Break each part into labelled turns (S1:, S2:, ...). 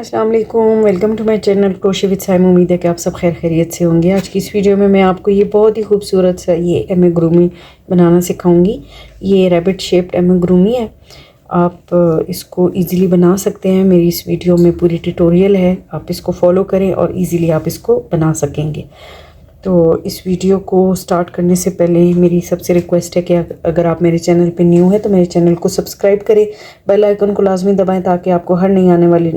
S1: अस्सलाम वालेकुम, welcome to my channel crochet with Saim. उम्मीद है कि आप सब खैर खैरियत से होंगे। आज की इस वीडियो में मैं आपको ये बहुत ही खूबसूरत सा ये एमेग्रूमी बनाना सिखाऊंगी। ये रैबिट शेप्ड एमेग्रूमी है। आप इसको इजीली बना सकते हैं। मेरी इस वीडियो में पूरी ट्यूटोरियल है, आप इसको फॉलो करें और इजीली आप इसको बना सकेंगे। तो इस वीडियो को स्टार्ट करने से पहले मेरी सबसे रिक्वेस्ट है कि अगर आप मेरे चैनल पे न्यू है तो मेरे चैनल को सब्सक्राइब करें, बेल आइकन को लाजमी दबाएं ताकि आपको हर नई आने वाली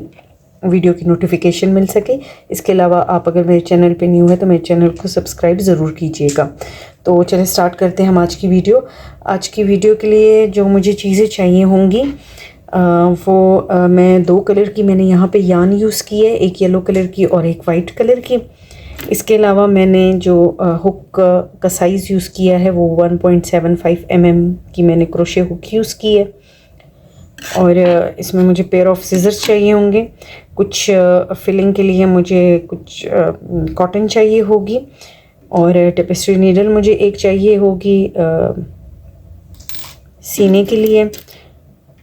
S1: वीडियो की नोटिफिकेशन मिल सके। इसके अलावा आप अगर मेरे चैनल पे न्यू है तो मेरे चैनल को सब्सक्राइब ज़रूर कीजिएगा। तो चलिए स्टार्ट करते हैं हम आज की वीडियो। आज की वीडियो के लिए जो मुझे चीज़ें चाहिए होंगी मैं दो कलर की मैंने यहाँ पे यान यूज़ की है, एक येलो कलर की और एक वाइट कलर की। इसके अलावा मैंने जो हुक का साइज़ यूज़ किया है वो 1.75 की मैंने क्रोशे हुक यूज़ की है। और इसमें मुझे पेयर ऑफ सिजर्स चाहिए होंगे। कुछ फिलिंग के लिए मुझे कुछ कॉटन चाहिए होगी और टेपेस्ट्री नीडल मुझे एक चाहिए होगी सीने के लिए,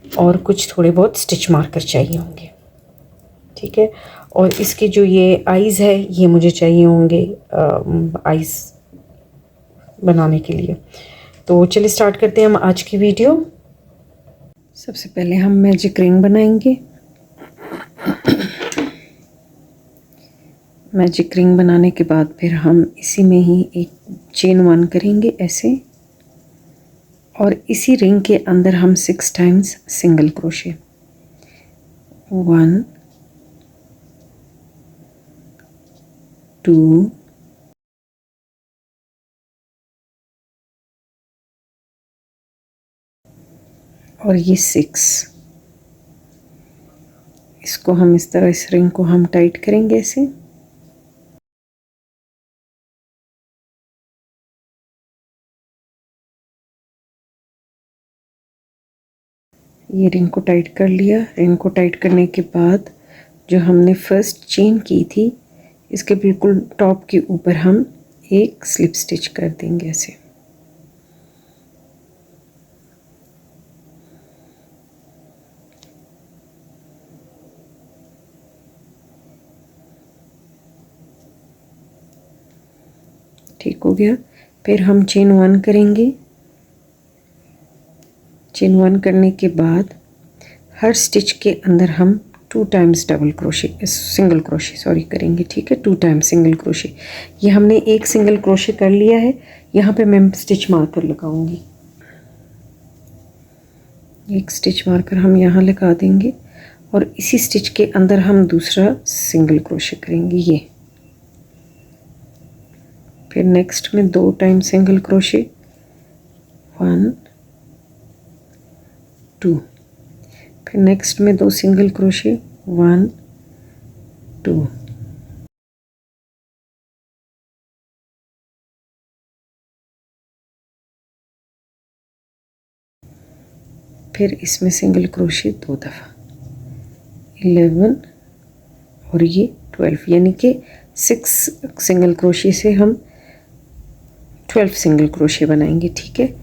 S1: और कुछ थोड़े बहुत स्टिच मार्कर चाहिए होंगे। ठीक है, और इसके जो ये आइज़ है ये मुझे चाहिए होंगे आइज़ बनाने के लिए। तो चलिए स्टार्ट करते हैं हम आज की वीडियो। सबसे पहले हम मैजिक रिंग बनाएंगे। मैजिक रिंग बनाने के बाद फिर हम इसी में ही एक चेन 1 करेंगे ऐसे, और इसी रिंग के अंदर हम 6 टाइम्स सिंगल क्रोशे। 1 2 और ये 6। इसको हम इस तरह इस रिंग को हम टाइट करेंगे ऐसे। ये रिंग को टाइट कर लिया। रिंग को टाइट करने के बाद जो हमने फर्स्ट चेन की थी इसके बिल्कुल टॉप के ऊपर हम एक स्लिप स्टिच कर देंगे ऐसे। ठीक हो गया। फिर हम चेन 1 करेंगे। चेन 1 करने के बाद हर स्टिच के अंदर हम 2 times double crochet single crochet sorry करेंगे। ठीक है, 2 टाइम्स सिंगल क्रोशे। ये हमने एक सिंगल क्रोशे कर लिया है। यहाँ पे मैं स्टिच मार्कर लगाऊंगी। एक स्टिच मार्कर हम यहाँ लगा देंगे और इसी स्टिच के अंदर हम दूसरा सिंगल क्रोशे करेंगे ये। फिर नेक्स्ट में 2 टाइम सिंगल क्रोशे, 1 2। फिर नेक्स्ट में 2 सिंगल क्रोशे, 1 2। फिर इसमें सिंगल क्रोशे 2 दफ़ा, 11 और ये 12, यानी कि 6 सिंगल क्रोशे से हम 12 सिंगल क्रोशे बनाएंगे। ठीक है,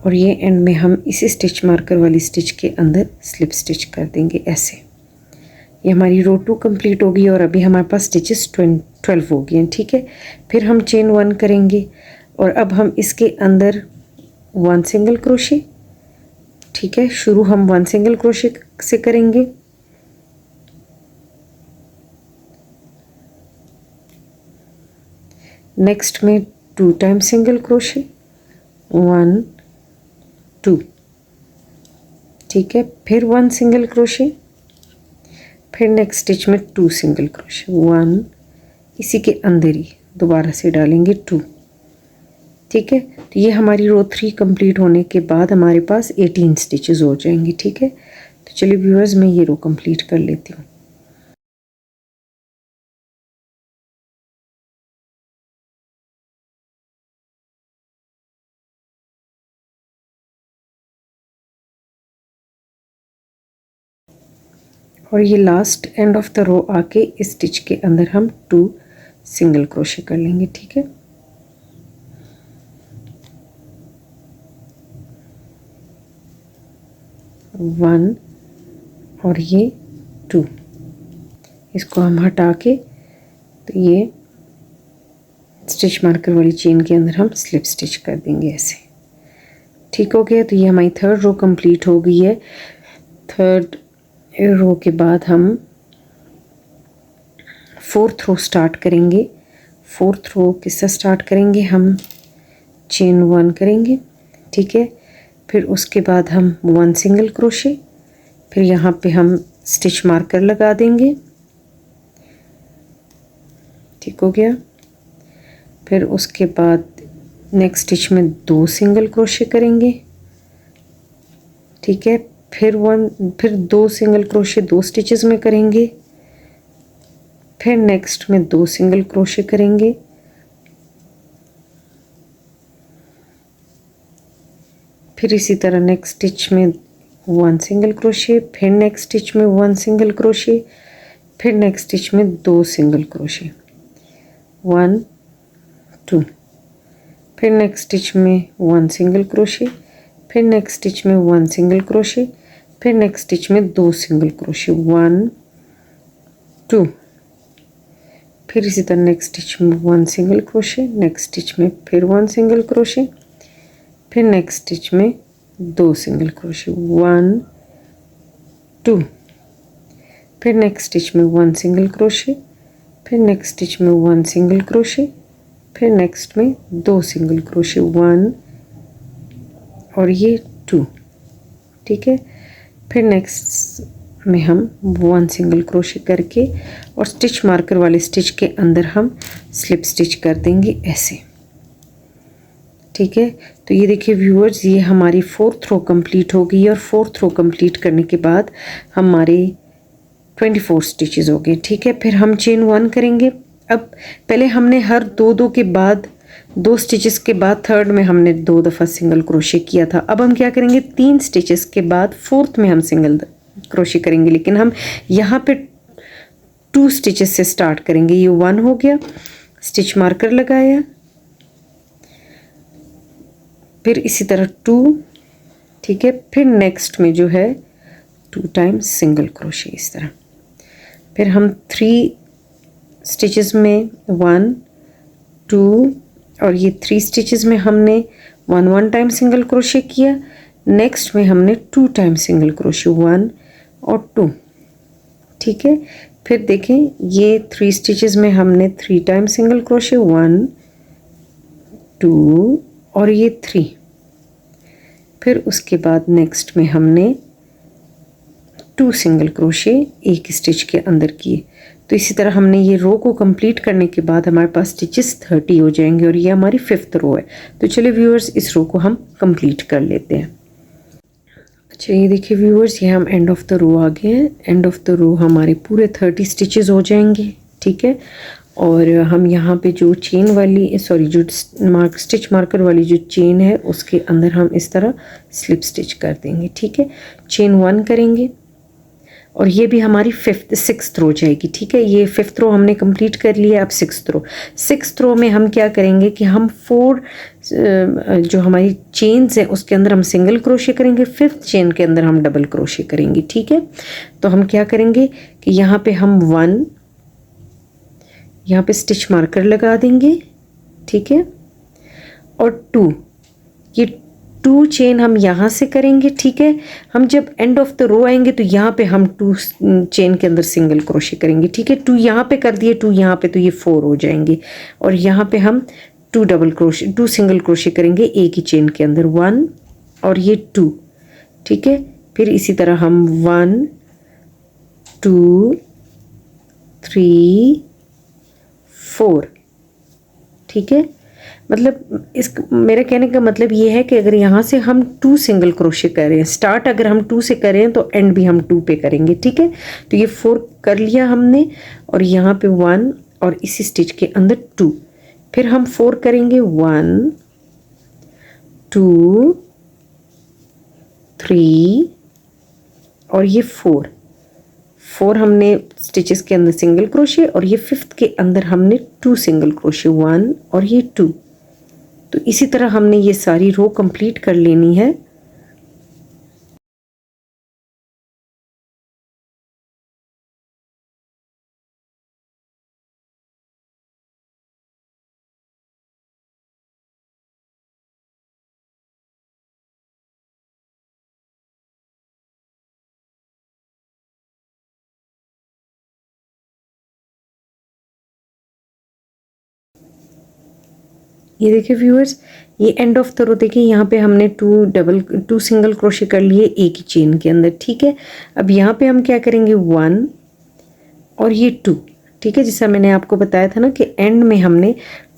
S1: और ये एंड में हम इसी स्टिच मार्कर वाली स्टिच के अंदर स्लिप स्टिच कर देंगे ऐसे। ये हमारी रो 2 कंप्लीट होगी और अभी हमारे पास स्टिचेस 12 हो गए हैं। ठीक है, फिर हम चेन 1 करेंगे और अब हम इसके अंदर 1 सिंगल क्रोशे। ठीक है, शुरू हम 1 सिंगल क्रोशे से करेंगे। नेक्स्ट में 2 टाइम सिंगल क्रोशे, 1 2। ठीक है, फिर 1 सिंगल क्रोशे, फिर नेक्स्ट स्टिच में 2 सिंगल क्रोशे, 1 इसी के अंदर ही दोबारा से डालेंगे 2। ठीक है, तो ये हमारी रो 3 कंप्लीट होने के बाद हमारे पास 18 स्टिचेस हो जाएंगे। ठीक है, तो चलिए व्यूअर्स मैं ये रो कंप्लीट कर लेती हूँ। और ये last end of the row आके इस स्टिच के अंदर हम 2 सिंगल क्रोशे कर लेंगे। ठीक है, वन और ये 2। इसको हम हटा के तो ये स्टिच मार्कर वाली चेन के अंदर हम स्लिप स्टिच कर देंगे ऐसे। ठीक हो गया। तो ये हमारी थर्ड रो कंप्लीट हो गई है। थर्ड रो के बाद हम फोर्थ रो स्टार्ट करेंगे। फोर्थ रो किससे स्टार्ट करेंगे, हम चेन 1 करेंगे, ठीक है। फिर उसके बाद हम 1 सिंगल क्रोशे, फिर यहाँ पे हम स्टिच मार्कर लगा देंगे। ठीक हो गया। फिर उसके बाद नेक्स्ट स्टिच में 2 सिंगल क्रोशे करेंगे, ठीक है। फिर 2 सिंगल क्रोशे 2 स्टिचेस में करेंगे, फिर नेक्स्ट में 2 सिंगल क्रोशे करेंगे, फिर इसी तरह नेक्स्ट स्टिच में 1 सिंगल क्रोशे, फिर नेक्स्ट स्टिच में 1 सिंगल क्रोशे, फिर नेक्स्ट स्टिच में 2 सिंगल क्रोशे, 1 2, फिर नेक्स्ट स्टिच में 1 सिंगल क्रोशे, फिर नेक्स्ट स्टिच में 1 सिंगल क्रोशे, फिर नेक्स्ट स्टिच में 2 सिंगल क्रोशे, 1 2, फिर इसी तरह नेक्स्ट स्टिच में 1 सिंगल क्रोशे, नेक्स्ट स्टिच में फिर 1 सिंगल क्रोशे, फिर नेक्स्ट स्टिच में 2 सिंगल क्रोशे, 1 2, फिर नेक्स्ट स्टिच में 1 सिंगल क्रोशे, फिर नेक्स्ट स्टिच में 1 सिंगल क्रोशे, फिर नेक्स्ट में 2 सिंगल क्रोशे, 1 और ये 2, ठीक है। फिर नेक्स्ट में हम 1 सिंगल क्रोशे करके और स्टिच मार्कर वाले स्टिच के अंदर हम स्लिप स्टिच कर देंगे ऐसे, ठीक है। तो ये देखिए व्यूअर्स, ये हमारी फोर्थ रो कंप्लीट हो गई और फोर्थ रो कंप्लीट करने के बाद हमारे 24 स्टिचेस हो गए, ठीक है। फिर हम चेन 1 करेंगे। अब पहले हमने हर 2 के बाद 2 स्टिचेस के बाद थर्ड में हमने 2 दफ़ा सिंगल क्रोशे किया था। अब हम क्या करेंगे, 3 स्टिचेस के बाद फोर्थ में हम सिंगल क्रोशे करेंगे, लेकिन हम यहाँ पे 2 स्टिचेस से स्टार्ट करेंगे। ये 1 हो गया, स्टिच मार्कर लगाया, फिर इसी तरह 2, ठीक है। फिर नेक्स्ट में जो है 2 टाइम्स सिंगल क्रोशे इस तरह। फिर हम 3 स्टिचेस में 1 2 और ये 3 स्टिचेस में हमने 1 टाइम सिंगल क्रोशे किया। नेक्स्ट में हमने 2 टाइम सिंगल क्रोशे, 1 और 2, ठीक है। फिर देखें ये 3 स्टिचेस में हमने 3 टाइम सिंगल क्रोशे, 1 2 और ये 3। फिर उसके बाद नेक्स्ट में हमने 2 सिंगल क्रोशे एक स्टिच के अंदर किए। तो इसी तरह हमने ये रो को कंप्लीट करने के बाद हमारे पास स्टिचेस 30 हो जाएंगे और ये हमारी 5th रो है। तो चलिए व्यूअर्स, इस रो को हम कंप्लीट कर लेते हैं। अच्छा ये देखिए व्यूअर्स, ये हम एंड ऑफ द रो आ गए हैं। एंड ऑफ द रो हमारे पूरे 30 स्टिचेस हो जाएंगे, ठीक है। और हम यहाँ पे जो चेन वाली जो स्टिच मार्कर वाली जो चेन है उसके अंदर हम इस तरह स्लिप स्टिच कर देंगे, ठीक है। चेन 1 करेंगे और ये भी हमारी 6th रो जाएगी, ठीक है। ये 5th रो हमने कंप्लीट कर लिया। अब 6th रो में हम क्या करेंगे कि हम 4 जो हमारी चेन्स है उसके अंदर हम सिंगल क्रोशे करेंगे, 5th चेन के अंदर हम डबल क्रोशे करेंगे, ठीक है। तो हम क्या करेंगे कि यहाँ पे हम 1 यहाँ पे स्टिच मार्कर लगा देंगे, ठीक है। और 2, ये 2 चेन हम यहाँ से करेंगे, ठीक है। हम जब एंड ऑफ द रो आएंगे तो यहाँ पे हम 2 चेन के अंदर सिंगल क्रोशे करेंगे, ठीक है। 2 यहाँ पे कर दिए, 2 यहाँ पे, तो ये 4 हो जाएंगे। और यहाँ पे हम 2 सिंगल क्रोशे करेंगे एक ही चेन के अंदर, 1 और ये 2, ठीक है। फिर इसी तरह हम 1 2 3 4, ठीक है। मतलब मेरे कहने का मतलब ये है कि अगर यहाँ से हम 2 सिंगल क्रोशे करें, स्टार्ट अगर हम 2 से करें तो एंड भी हम 2 पे करेंगे, ठीक है। तो ये 4 कर लिया हमने और यहाँ पे 1 और इसी स्टिच के अंदर 2, फिर हम 4 करेंगे, 1 2 3 और ये 4 हमने स्टिचेस के अंदर सिंगल क्रोशे और ये 5th के अंदर हमने 2 सिंगल क्रोशे, 1 और ये 2। तो इसी तरह हमने ये सारी रो कंप्लीट कर लेनी है। ये देखिए व्यूअर्स, ये एंड ऑफ द रो देखिए, यहाँ पे हमने टू सिंगल क्रोशे कर लिए एक ही चेन के अंदर, ठीक है। अब यहाँ पे हम क्या करेंगे, 1 और ये 2, ठीक है। जैसा मैंने आपको बताया था ना कि एंड में हमने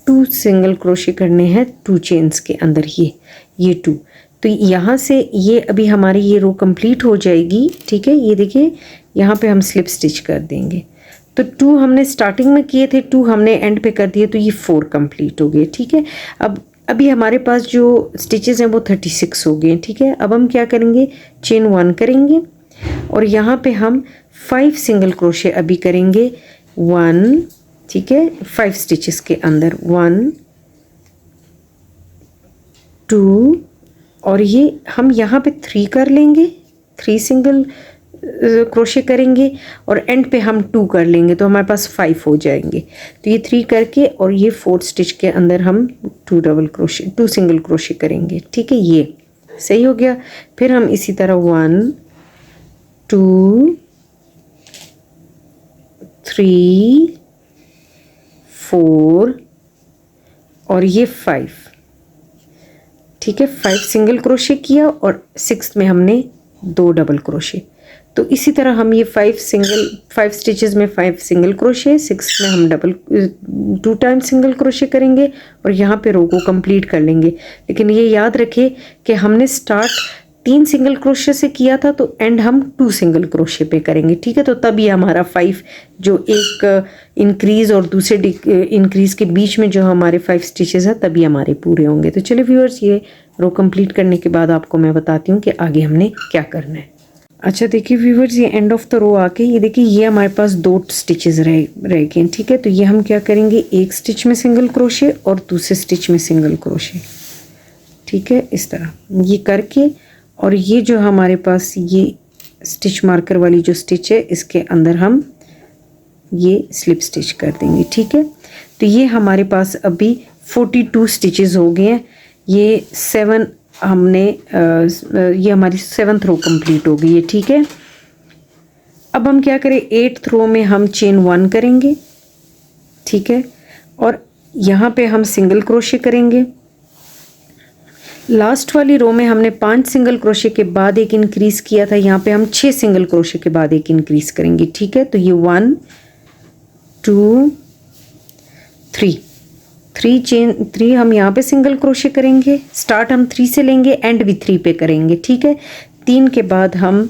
S1: 2 सिंगल क्रोशे करने हैं 2 चेन्स के अंदर, ये 2। तो यहाँ से ये अभी हमारी ये रो कंप्लीट हो जाएगी, ठीक है। ये देखिए यहाँ पे हम स्लिप स्टिच कर देंगे। तो 2 हमने स्टार्टिंग में किए थे, 2 हमने एंड पे कर दिए, तो ये 4 कंप्लीट हो गए, ठीक है। अब अभी हमारे पास जो स्टिचेस हैं वो 36 हो गए, ठीक है। अब हम क्या करेंगे, चेन 1 करेंगे और यहाँ पे हम 5 सिंगल क्रोशे अभी करेंगे, 1, ठीक है, 5 स्टिचेस के अंदर, 1 2 और ये हम यहाँ पे 3 कर लेंगे, 3 सिंगल क्रोशे करेंगे और एंड पे हम 2 कर लेंगे, तो हमारे पास 5 हो जाएंगे। तो ये 3 करके और ये 4 स्टिच के अंदर हम 2 सिंगल क्रोशे करेंगे, ठीक है। ये सही हो गया। फिर हम इसी तरह 1 2 3 4 और ये 5, ठीक है। 5 सिंगल क्रोशे किया और 6 में हमने 2 डबल क्रोशे। तो इसी तरह हम ये 5 स्टिचेस में 5 सिंगल क्रोशे, 6 में हम 2 टाइम सिंगल क्रोशे करेंगे और यहाँ पे रो को कंप्लीट कर लेंगे। लेकिन ये याद रखें कि हमने स्टार्ट 3 सिंगल क्रोशे से किया था, तो एंड हम 2 सिंगल क्रोशे पे करेंगे, ठीक है। तो तब ये हमारा 5 जो एक इंक्रीज़ और दूसरे इंक्रीज़ के बीच में जो हमारे 5 स्टिचेस हैं तभी हमारे पूरे होंगे। तो चलिए व्यूअर्स, ये रो कंप्लीट करने के बाद आपको मैं बताती हूँ कि आगे हमने क्या करना है। अच्छा देखिए व्यूअर्स, ये एंड ऑफ द रो आके ये देखिए, ये हमारे पास 2 स्टिचेस रह गए, ठीक है। तो ये हम क्या करेंगे, एक स्टिच में सिंगल क्रोशे और दूसरे स्टिच में सिंगल क्रोशे, ठीक है, इस तरह ये करके। और ये जो हमारे पास ये स्टिच मार्कर वाली जो स्टिच है, इसके अंदर हम ये स्लिप स्टिच कर देंगे, ठीक है। तो ये हमारे पास अभी 42 स्टिचेस हो गए हैं। ये 7 हमने ये हमारी 7th रो कंप्लीट हो गई है, ठीक है। अब हम क्या करें, 8th रो में हम चेन 1 करेंगे, ठीक है, और यहाँ पे हम सिंगल क्रोशे करेंगे। लास्ट वाली रो में हमने 5 सिंगल क्रोशे के बाद एक इंक्रीज किया था, यहाँ पे हम 6 सिंगल क्रोशे के बाद एक इंक्रीज करेंगे, ठीक है। तो ये 1 2 3 हम यहाँ पे सिंगल क्रोशे करेंगे। स्टार्ट हम 3 से लेंगे, एंड भी 3 पे करेंगे, ठीक है। 3 के बाद हम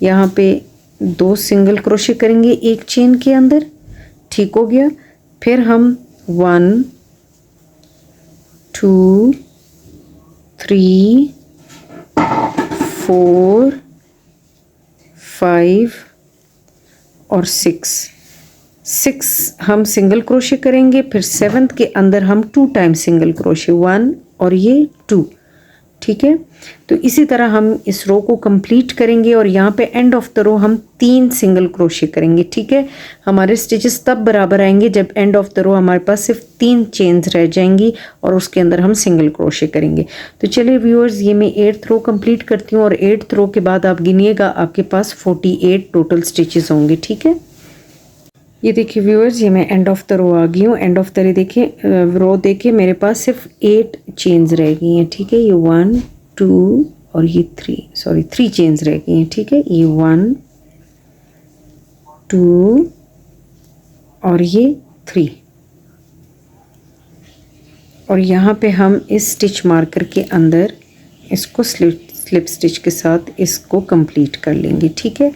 S1: यहाँ पे 2 सिंगल क्रोशे करेंगे एक चेन के अंदर, ठीक हो गया। फिर हम 1 2 3 4 5 और 6 हम सिंगल क्रोशे करेंगे। फिर 7th के अंदर हम 2 टाइम सिंगल क्रोशे, 1 और ये 2, ठीक है। तो इसी तरह हम इस रो को कंप्लीट करेंगे और यहाँ पे एंड ऑफ द रो हम 3 सिंगल क्रोशे करेंगे, ठीक है। हमारे स्टिचेस तब बराबर आएंगे जब एंड ऑफ द रो हमारे पास सिर्फ 3 चेन्स रह जाएंगी और उसके अंदर हम सिंगल क्रोशे करेंगे। तो चलिए व्यूअर्स, ये मैं 8th रो कंप्लीट करती हूँ और 8th रो के बाद आप गिनिएगा, आपके पास 48 टोटल स्टिचेस होंगे, ठीक है। ये देखिए व्यूअर्स, ये मैं एंड ऑफ द रो आ गई हूँ। एंड ऑफ द रो देखिए मेरे पास सिर्फ 8 चेन्स रह गई हैं, ठीक है। ये 1 2 और ये 3 चेन्स रह गई हैं, ठीक है। ये 1 2 और ये 3 और यहाँ पे हम इस स्टिच मार्कर के अंदर इसको स्लिप स्टिच के साथ इसको कंप्लीट कर लेंगे, ठीक है।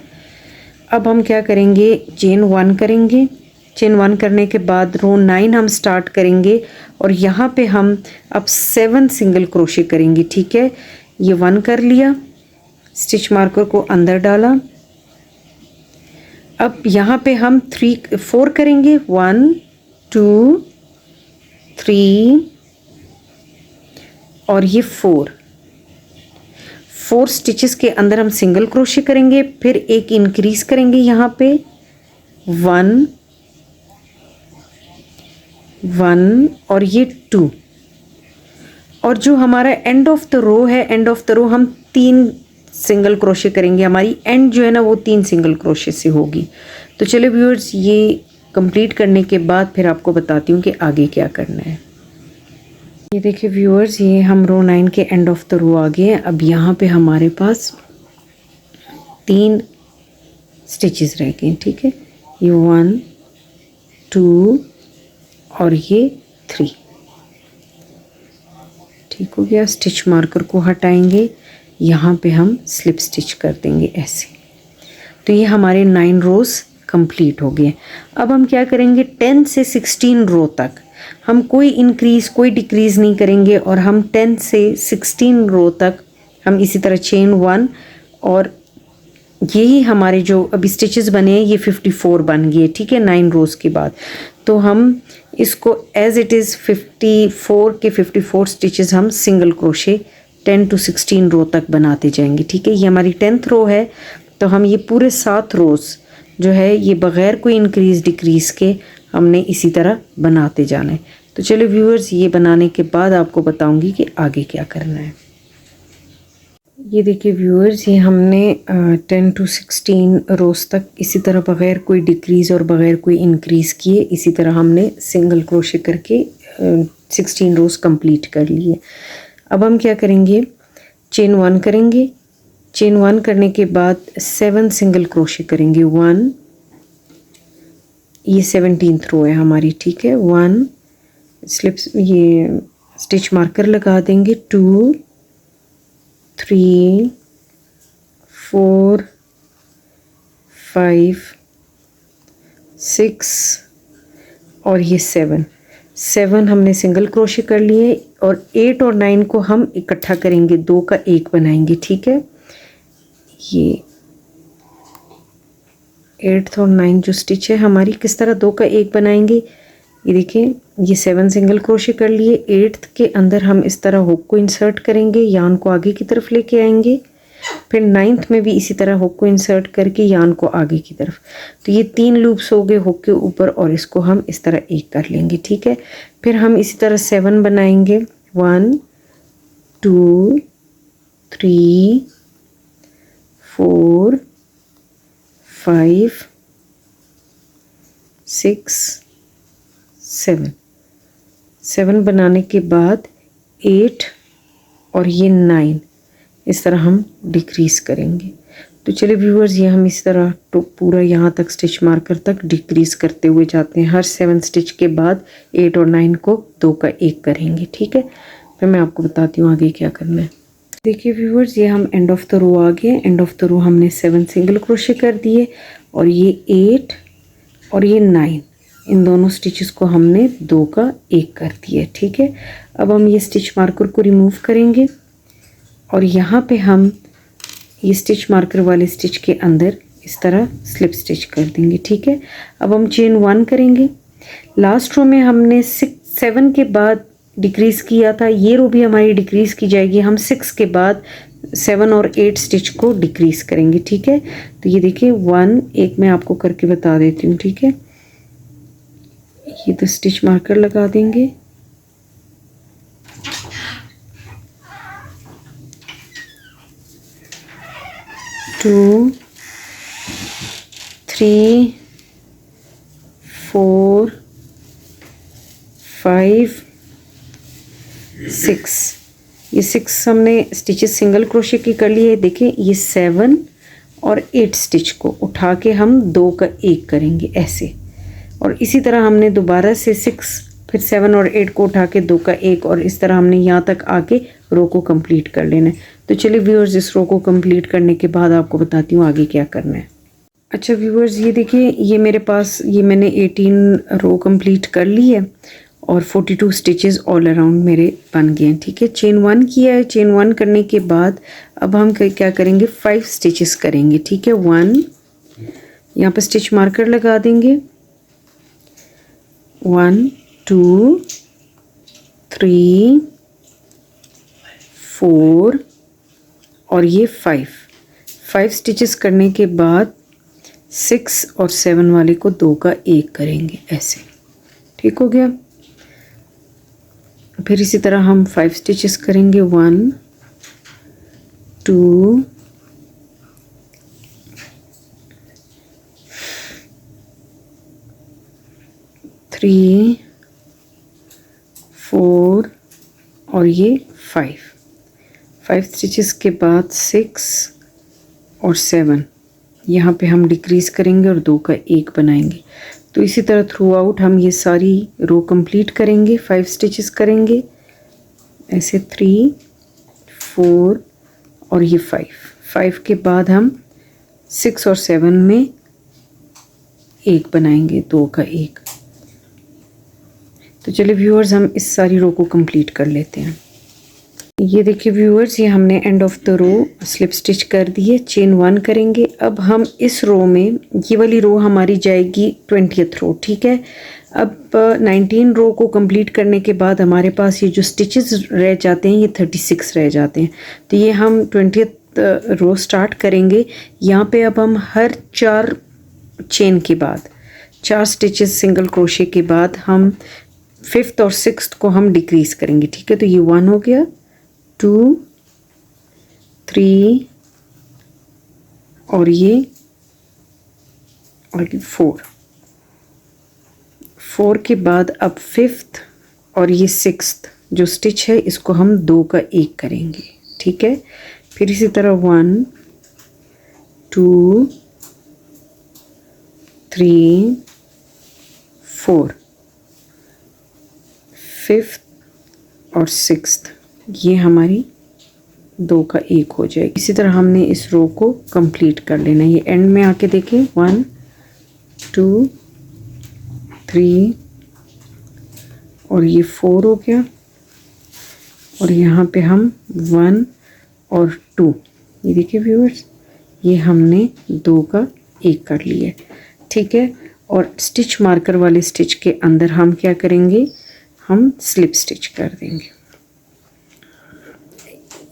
S1: अब हम क्या करेंगे, चेन 1 करेंगे। चेन 1 करने के बाद रो 9 हम स्टार्ट करेंगे और यहाँ पे हम अब 7 सिंगल क्रोशे करेंगे, ठीक है। ये 1 कर लिया, स्टिच मार्कर को अंदर डाला। अब यहाँ पे हम 4 करेंगे, 1 2 3 और ये 4 स्टिचेस के अंदर हम सिंगल क्रोशे करेंगे। फिर एक इंक्रीज करेंगे यहाँ पे 1 और ये 2 और जो हमारा एंड ऑफ द रो है, एंड ऑफ द रो हम 3 सिंगल क्रोशे करेंगे। हमारी एंड जो है ना वो 3 सिंगल क्रोशे से होगी। तो चलिए व्यूअर्स, ये कंप्लीट करने के बाद फिर आपको बताती हूँ कि आगे क्या करना है। ये देखिए व्यूअर्स, ये हम रो 9 के एंड ऑफ द रो आ गए हैं। अब यहाँ पे हमारे पास 3 स्टिचेस रह गए, ठीक है। ये 1 2 और ये 3, ठीक हो गया। स्टिच मार्कर को हटाएंगे, यहाँ पे हम स्लिप स्टिच कर देंगे ऐसे। तो ये हमारे 9 रोज़ कंप्लीट हो गए। अब हम क्या करेंगे, 10 से 16 रो तक हम कोई इंक्रीज़ कोई डिक्रीज़ नहीं करेंगे, और हम 10 से 16 रो तक हम इसी तरह चेन 1, और यही हमारे जो अभी स्टिचेस बने हैं ये 54 बन गए, ठीक है, 9 रोज़ के बाद। तो हम इसको एज इट इज़ 54 के 54 स्टिचेस हम सिंगल क्रोशे 10 to 16 रो तक बनाते जाएंगे, ठीक है। ये हमारी 10th रो है, तो हम ये पूरे 7 रोज़ जो है ये बग़ैर कोई इंक्रीज़ डिक्रीज़ के हमने इसी तरह बनाते जाना है। तो चलो व्यूअर्स, ये बनाने के बाद आपको बताऊंगी कि आगे क्या करना है। ये देखिए व्यूअर्स, ये हमने 10 to 16 रोज़ तक इसी तरह बग़ैर कोई डिक्रीज़ और बग़ैर कोई इंक्रीज़ किए इसी तरह हमने सिंगल क्रोशे करके 16 रोज़ कंप्लीट कर लिए। अब हम क्या करेंगे, चेन 1 करेंगे। चेन 1 करने के बाद 7 सिंगल क्रोशे करेंगे। 1, ये 17th रो है हमारी, ठीक है। 1 स्लिप्स, ये स्टिच मार्कर लगा देंगे। 2 3 4 5 6 और ये 7 हमने सिंगल क्रोशे कर लिए, और 8 और 9 को हम इकट्ठा करेंगे, 2 का 1 बनाएंगे, ठीक है। ये 8th और 9 जो स्टिच है हमारी किस तरह 2 का 1 बनाएंगे, ये देखिए, ये 7 सिंगल क्रोशे कर लिए। 8th के अंदर हम इस तरह हुक को इंसर्ट करेंगे, यान को आगे की तरफ लेके आएंगे। फिर 9th में भी इसी तरह हुक को इंसर्ट करके यान को आगे की तरफ। तो ये 3 लूप्स हो गए हुक के ऊपर, और इसको हम इस तरह 1 कर लेंगे, ठीक है। फिर हम इसी तरह 7 बनाएंगे। 1 2 3 4 5 6 7 बनाने के बाद 8 और ये 9 इस तरह हम डिक्रीज़ करेंगे। तो चलिए व्यूअर्स, ये हम इस तरह तो पूरा यहाँ तक स्टिच मार्कर तक डिक्रीज़ करते हुए जाते हैं। हर 7 स्टिच के बाद 8 और 9 को 2 का 1 करेंगे, ठीक है। फिर मैं आपको बताती हूँ आगे क्या करना है। देखिए व्यूअर्स, ये हम एंड ऑफ द रो आ गए। एंड ऑफ द रो हमने 7 सिंगल क्रोशे कर दिए, और ये 8 और ये 9 इन दोनों स्टिचेस को हमने 2 का 1 कर दिया, ठीक है। अब हम ये स्टिच मार्कर को रिमूव करेंगे, और यहाँ पे हम ये स्टिच मार्कर वाले स्टिच के अंदर इस तरह स्लिप स्टिच कर देंगे, ठीक है। अब हम चेन 1 करेंगे। लास्ट रो में हमने 7 के बाद डिक्रीज़ किया था, ये रो भी हमारी डिक्रीज़ की जाएगी। हम 6 के बाद 7 और 8 स्टिच को डिक्रीज़ करेंगे, ठीक है। तो ये देखिए 1 एक मैं आपको करके बता देती हूँ, ठीक है। ये तो स्टिच मार्कर लगा देंगे, टू 3 4 5 6, ये 6 हमने स्टिचेस सिंगल क्रोशे की कर लिए। देखिए ये 7 और 8 स्टिच को उठा के हम 2 का 1 करेंगे ऐसे, और इसी तरह हमने दोबारा से 6 फिर 7 और 8 को उठा के 2 का 1, और इस तरह हमने यहाँ तक आके रो को कंप्लीट कर लेना है। तो चलिए व्यूअर्स, इस रो को कंप्लीट करने के बाद आपको बताती हूँ आगे क्या करना है। अच्छा व्यूअर्स, ये देखिए, ये मेरे पास ये मैंने 18 रो कंप्लीट कर ली है, और 42 स्टिचेस ऑल अराउंड मेरे बन गए हैं, ठीक है। चेन 1 किया है। चेन 1 करने के बाद अब हम क्या करेंगे, 5 स्टिचेस करेंगे, ठीक है। 1 यहाँ पर स्टिच मार्कर लगा देंगे। 1 2 3 4 और ये 5 स्टिचेस करने के बाद 6 और 7 वाले को 2 का 1 करेंगे ऐसे, ठीक हो गया। फिर इसी तरह हम 5 स्टिचेस करेंगे। 1 2 3 4 और ये 5 स्टिचेस के बाद 6 और 7 यहाँ पे हम डिक्रीज़ करेंगे और 2 का 1 बनाएंगे। तो इसी तरह थ्रू आउट हम ये सारी रो कंप्लीट करेंगे, 5 स्टिचेस करेंगे ऐसे, 3 4 और ये 5 के बाद हम 6 और 7 में 1 बनाएंगे, 2 का 1। तो चलिए व्यूअर्स हम इस सारी रो को कंप्लीट कर लेते हैं। ये देखिए व्यूअर्स, ये हमने end of the row slip stitch कर दी है, चेन 1 करेंगे। अब हम इस रो में, ये वाली रो हमारी जाएगी 20th रो, ठीक है। अब 19 रो को कंप्लीट करने के बाद हमारे पास ये जो स्टिचेस रह जाते हैं ये 36 रह जाते हैं। तो ये हम 20th रो स्टार्ट करेंगे। यहाँ पे अब हम हर 4 चेन के बाद 4 स्टिचेस सिंगल क्रोशे के बाद हम 5th और 6th को हम डिक्रीज करेंगे, ठीक है। तो ये 1 हो गया, 2 3 और ये 4 के बाद अब 5th और ये 6th जो स्टिच है इसको हम 2 का 1 करेंगे, ठीक है। फिर इसी तरह 1 2 3 4 5th और 6th ये हमारी 2 का 1 हो जाएगी। इसी तरह हमने इस रो को कंप्लीट कर लेना। ये एंड में आके देखें, 1 2 3 और ये 4 हो गया और यहाँ पे हम 1 और 2, ये देखिए व्यूअर्स, ये हमने 2 का 1 कर लिया, ठीक है। और स्टिच मार्कर वाले स्टिच के अंदर हम क्या करेंगे, हम स्लिप स्टिच कर देंगे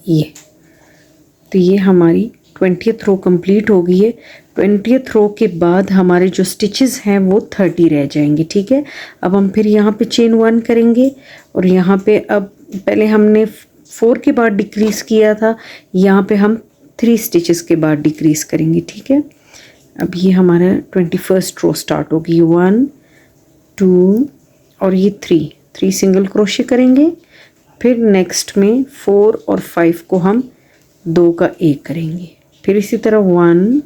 S1: ये। तो ये हमारी 20th रो कंप्लीट हो गई है। 20th रो के बाद हमारे जो स्टिचेस हैं वो 30 रह जाएंगे, ठीक है। अब हम फिर यहाँ पे चेन 1 करेंगे और यहाँ पे अब पहले हमने 4 के बाद डिक्रीज़ किया था, यहाँ पे हम 3 स्टिचेस के बाद डिक्रीज़ करेंगे, ठीक है। अब ये हमारा 21st रो स्टार्ट होगी, 1 2 और ये 3 सिंगल क्रोशे करेंगे। फिर नेक्स्ट में 4 और 5 को हम 2 का 1 करेंगे। फिर इसी तरह 1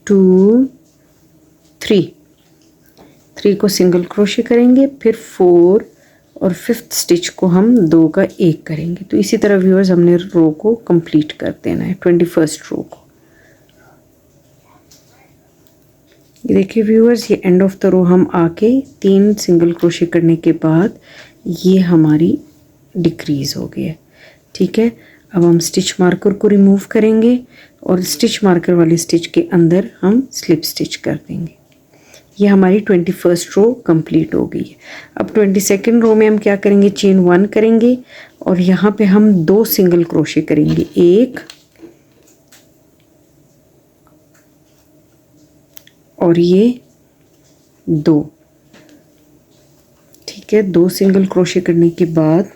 S1: 2 3 को सिंगल क्रोशे करेंगे। फिर 4 और 5th स्टिच को हम 2 का 1 करेंगे। तो इसी तरह व्यूअर्स हमने रो को कंप्लीट कर देना है, 21st रो को। ये देखिए व्यूअर्स, ये एंड ऑफ द रो हम आके 3 सिंगल क्रोशे करने के बाद ये हमारी डिक्रीज हो गई है, ठीक है। अब हम स्टिच मार्कर को रिमूव करेंगे और स्टिच मार्कर वाले स्टिच के अंदर हम स्लिप स्टिच कर देंगे। ये हमारी 21st रो कंप्लीट हो गई है। अब 22nd रो में हम क्या करेंगे, चेन 1 करेंगे और यहाँ पे हम 2 सिंगल क्रोशे करेंगे, 1 और ये 2, ठीक है। 2 सिंगल क्रोशे करने के बाद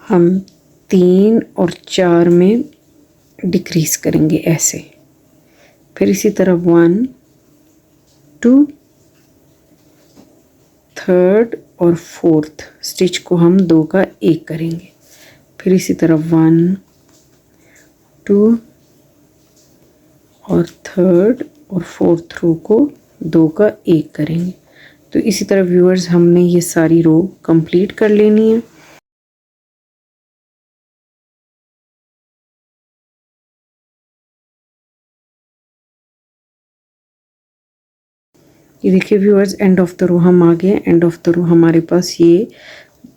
S1: हम 3 और 4 में डिक्रीज करेंगे ऐसे। फिर इसी तरह 1 2 3rd और 4th स्टिच को हम 2 का 1 करेंगे। फिर इसी तरह 1 2 और 3rd और 4th रो को 2 का 1 करेंगे। तो इसी तरह व्यूअर्स हमने ये सारी रो कंप्लीट कर लेनी है। ये देखिए viewers, end of the row हम आ गए। एंड ऑफ द रो हमारे पास ये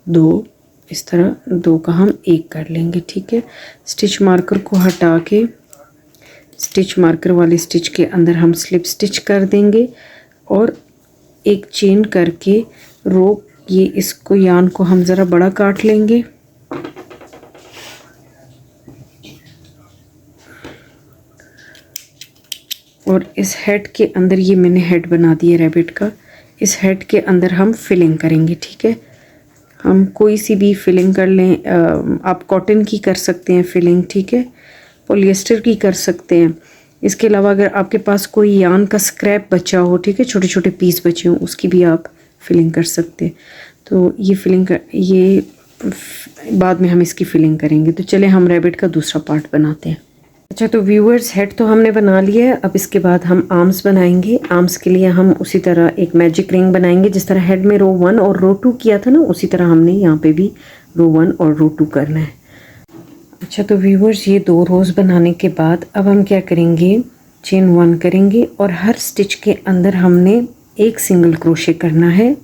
S1: 2, इस तरह 2 का हम 1 कर लेंगे, ठीक है। स्टिच मार्कर को हटा के स्टिच मार्कर वाले स्टिच के अंदर हम स्लिप स्टिच कर देंगे और एक चेन करके रो, ये इसको यान को हम ज़रा बड़ा काट लेंगे और इस हेड के अंदर, ये मैंने हेड बना दिया रैबिट का, इस हेड के अंदर हम फिलिंग करेंगे, ठीक है। हम कोई सी भी फिलिंग कर लें, आप कॉटन की कर सकते हैं फिलिंग, ठीक है, पॉलिएस्टर की कर सकते हैं। इसके अलावा अगर आपके पास कोई यान का स्क्रैप बचा हो, ठीक है, छोटे छोटे पीस बचे हों, उसकी भी आप फिलिंग कर सकते हैं। तो ये बाद में हम इसकी फिलिंग करेंगे। तो चले हम रैबिट का दूसरा पार्ट बनाते हैं। अच्छा, तो व्यूअर्स हेड तो हमने बना लिया है। अब इसके बाद हम आर्म्स बनाएंगे। आर्म्स के लिए हम उसी तरह एक मैजिक रिंग बनाएंगे। जिस तरह हेड में रो 1 और रो 2 किया था ना, उसी तरह हमने यहाँ पे भी रो 1 और रो 2 करना है। अच्छा, तो व्यूअर्स ये 2 रोज़ बनाने के बाद अब हम क्या करेंगे, चेन 1 करेंगे और हर स्टिच के अंदर हमने एक सिंगल क्रोशे करना है।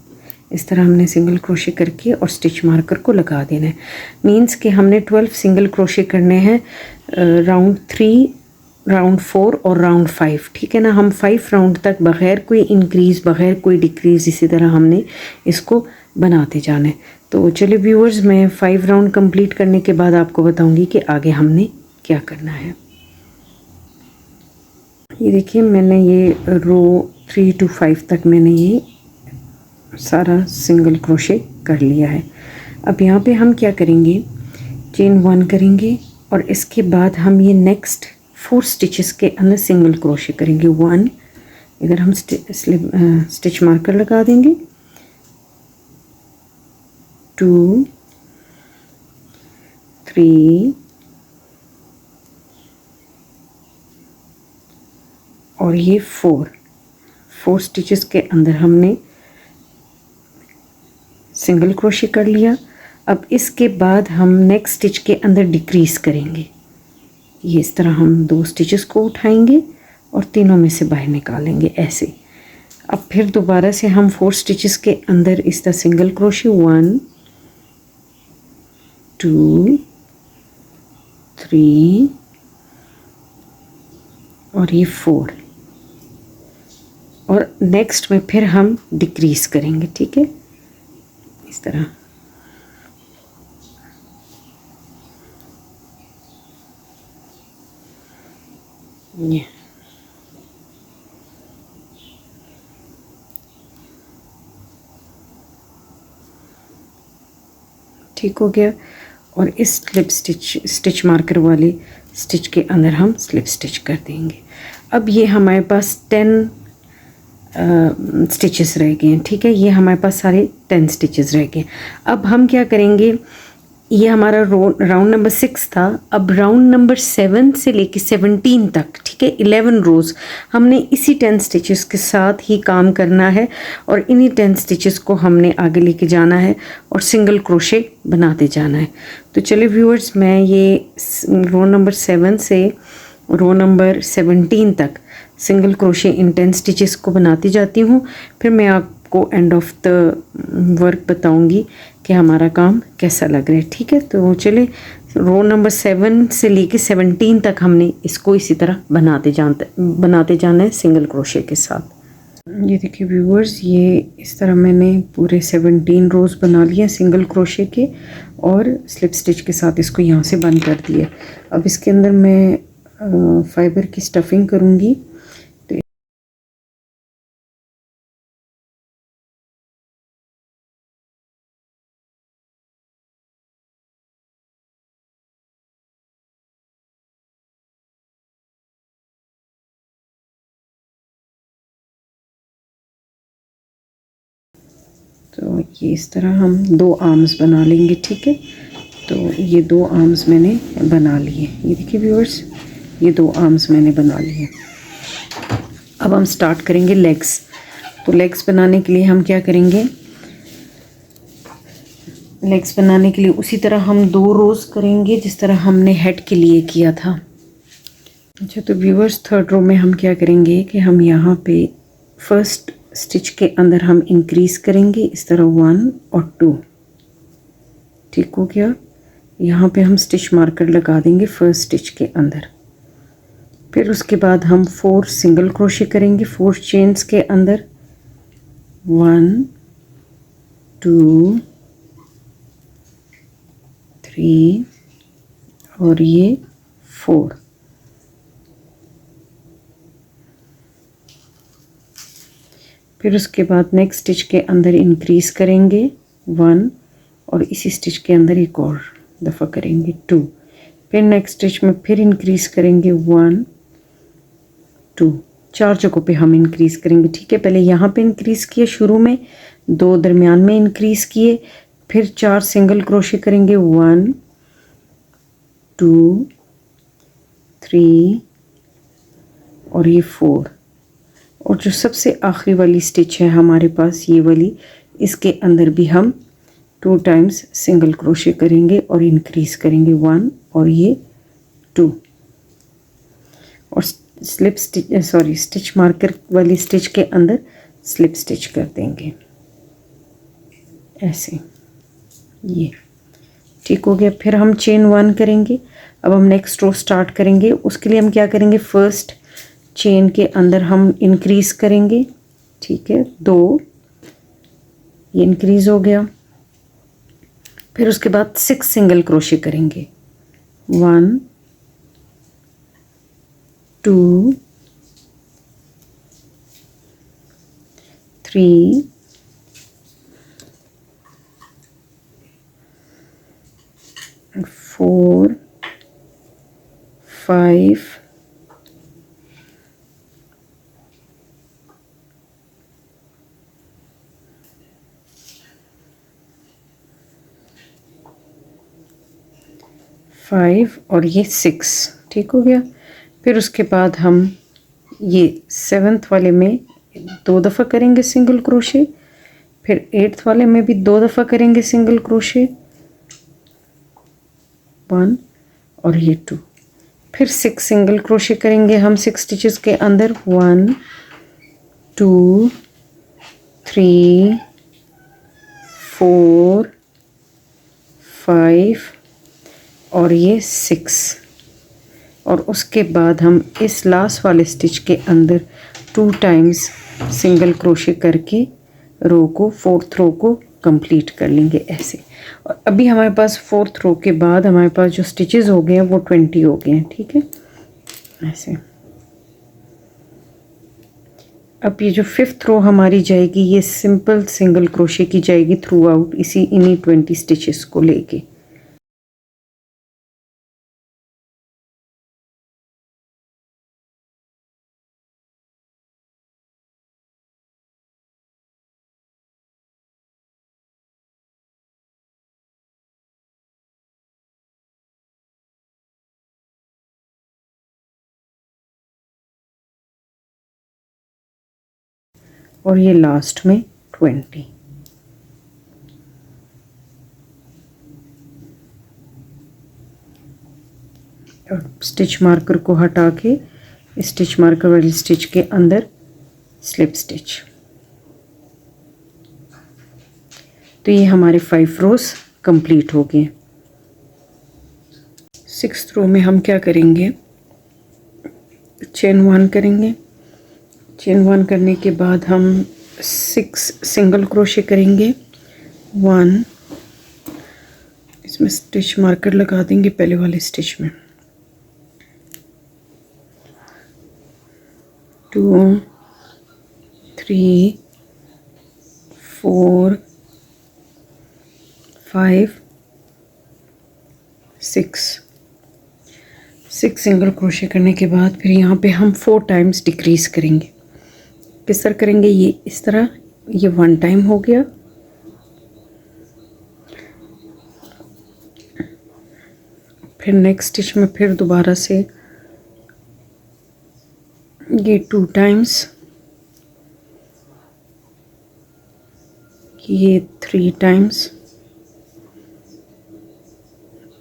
S1: इस तरह हमने सिंगल क्रोशे करके और स्टिच मार्कर को लगा देना है। मीन्स कि हमने 12 सिंगल क्रोशे करने हैं राउंड 3, राउंड 4 और राउंड 5, ठीक है ना। हम 5 राउंड तक बग़ैर कोई इंक्रीज़ बग़ैर कोई डिक्रीज़ इसी तरह हमने इसको बनाते जाना है। तो चलिए व्यूअर्स, मैं 5 राउंड कंप्लीट करने के बाद आपको बताऊंगी कि आगे हमने क्या करना है। ये देखिए, मैंने ये रो 3 to 5 तक मैंने ये सारा सिंगल क्रोशे कर लिया है। अब यहाँ पे हम क्या करेंगे, चेन 1 करेंगे और इसके बाद हम ये नेक्स्ट 4 स्टिचेस के अंदर सिंगल क्रोशे करेंगे। 1 इधर हम स्टिच मार्कर लगा देंगे, 2 3 और ये 4 स्टिचेस के अंदर हमने सिंगल क्रोशे कर लिया। अब इसके बाद हम नेक्स्ट स्टिच के अंदर डिक्रीज़ करेंगे। ये इस तरह हम 2 स्टिचेस को उठाएंगे और तीनों में से बाहर निकालेंगे ऐसे। अब फिर दोबारा से हम 4 स्टिचेस के अंदर इस तरह सिंगल क्रोशे 1 2 3 और ये 4 और नेक्स्ट में फिर हम डिक्रीज़ करेंगे, ठीक है, इस तरह। ये ठीक हो गया। और इस स्टिच मार्कर वाले स्टिच के अंदर हम स्लिप स्टिच कर देंगे। अब ये हमारे पास 10 स्टिचेस रह गए हैं, ठीक है। ये हमारे पास सारे 10 स्टिचेस रह गए। अब हम क्या करेंगे, ये हमारा राउंड नंबर 6 था। अब राउंड नंबर 7 से लेके 17 तक, ठीक है, 11 रोज़ हमने इसी 10 स्टिचेस के साथ ही काम करना है और इन्हीं 10 स्टिचेस को हमने आगे लेके जाना है और सिंगल क्रोशे बनाते जाना है। तो चलिए व्यूअर्स, मैं ये रो नंबर 7 से रो नंबर 17 तक सिंगल क्रोशे इन 10 स्टिचेस को बनाती जाती हूँ। फिर मैं आपको एंड ऑफ द वर्क बताऊंगी कि हमारा काम कैसा लग रहा है, ठीक है। तो चले रो नंबर 7 से लेके 17 तक हमने इसको इसी तरह बनाते जाना है सिंगल क्रोशे के साथ। ये देखिए व्यूअर्स, ये इस तरह मैंने पूरे 17 रोज़ बना लिए सिंगल क्रोशे के और स्लिप स्टिच के साथ इसको यहाँ से बंद कर दिया। अब इसके अंदर मैं फाइबर की स्टफिंग करूँगी। तो ये इस तरह हम 2 आर्म्स बना लेंगे, ठीक है। तो ये 2 आर्म्स मैंने बना लिए। ये देखिए व्यूअर्स, ये 2 आर्म्स मैंने बना लिए। अब हम स्टार्ट करेंगे लेग्स। तो लेग्स बनाने के लिए हम क्या करेंगे, लेग्स बनाने के लिए उसी तरह हम 2 रोज़ करेंगे जिस तरह हमने हेड के लिए किया था। अच्छा, तो व्यूअर्स 3rd रो में हम क्या करेंगे कि हम यहाँ पे फर्स्ट स्टिच के अंदर हम इंक्रीज़ करेंगे इस तरह 1 और 2, ठीक हो गया। यहाँ पे हम स्टिच मार्कर लगा देंगे फर्स्ट स्टिच के अंदर। फिर उसके बाद हम 4 सिंगल क्रोशे करेंगे 4 चेन्स के अंदर, 1 2 3 और ये 4। फिर उसके बाद नेक्स्ट स्टिच के अंदर इंक्रीज़ करेंगे 1 और इसी स्टिच के अंदर एक और दफ़ा करेंगे 2। फिर नेक्स्ट स्टिच में फिर इंक्रीज़ करेंगे 1 2, 4 जगहों पे हम इंक्रीज़ करेंगे, ठीक है। पहले यहाँ पे इंक्रीज़ किया शुरू में, 2 दरमियान में इंक्रीज किए, फिर 4 सिंगल क्रोशे करेंगे, 1 2 3 और ये 4। और जो सबसे आखिरी वाली स्टिच है हमारे पास ये वाली, इसके अंदर भी हम 2 टाइम्स सिंगल क्रोशे करेंगे और इंक्रीज करेंगे 1 और ये 2, और स्लिप स्टिच स्टिच मार्कर वाली स्टिच के अंदर स्लिप स्टिच कर देंगे ऐसे। ये ठीक हो गया। फिर हम चेन 1 करेंगे। अब हम नेक्स्ट रो स्टार्ट करेंगे। उसके लिए हम क्या करेंगे, फर्स्ट चेन के अंदर हम इंक्रीज करेंगे, ठीक है, 2, ये इंक्रीज हो गया। फिर उसके बाद 6 सिंगल क्रोशे करेंगे, 1 2 3 4 5 5 और ये 6, ठीक हो गया। फिर उसके बाद हम ये 7th वाले में 2 दफ़ा करेंगे सिंगल क्रोशे, फिर 8th वाले में भी 2 दफ़ा करेंगे सिंगल क्रोशे, 1 और ये 2। फिर 6 सिंगल क्रोशे करेंगे हम 6 स्टिचेस के अंदर, 1 2 3 4 5 और ये 6। और उसके बाद हम इस लास्ट वाले स्टिच के अंदर 2 टाइम्स सिंगल क्रोशे करके रो को, 4th रो को कंप्लीट कर लेंगे ऐसे। और अभी हमारे पास 4th रो के बाद हमारे पास जो स्टिचेस हो गए हैं वो 20 हो गए हैं, ठीक है, ऐसे। अब ये जो 5th रो हमारी जाएगी, ये सिंपल सिंगल क्रोशे की जाएगी थ्रू आउट, इन्हीं 20 स्टिचेस को लेके। और ये लास्ट में 20। और स्टिच मार्कर को हटा के स्टिच मार्कर वाली स्टिच के अंदर स्लिप स्टिच। तो ये हमारे 5 रोज कंप्लीट हो गए। 6th रो में हम क्या करेंगे, चेन 1 करेंगे। चेन 1 करने के बाद हम 6 सिंगल क्रोशे करेंगे, 1, इसमें स्टिच मार्कर लगा देंगे पहले वाले स्टिच में, 2 3 4 5 6 सिंगल क्रोशे करने के बाद फिर यहाँ पे हम 4 टाइम्स डिक्रीज करेंगे। किस तरह करेंगे, ये इस तरह, ये 1 टाइम हो गया, फिर नेक्स्ट स्टिच में फिर दोबारा से ये 2 टाइम्स, ये 3 टाइम्स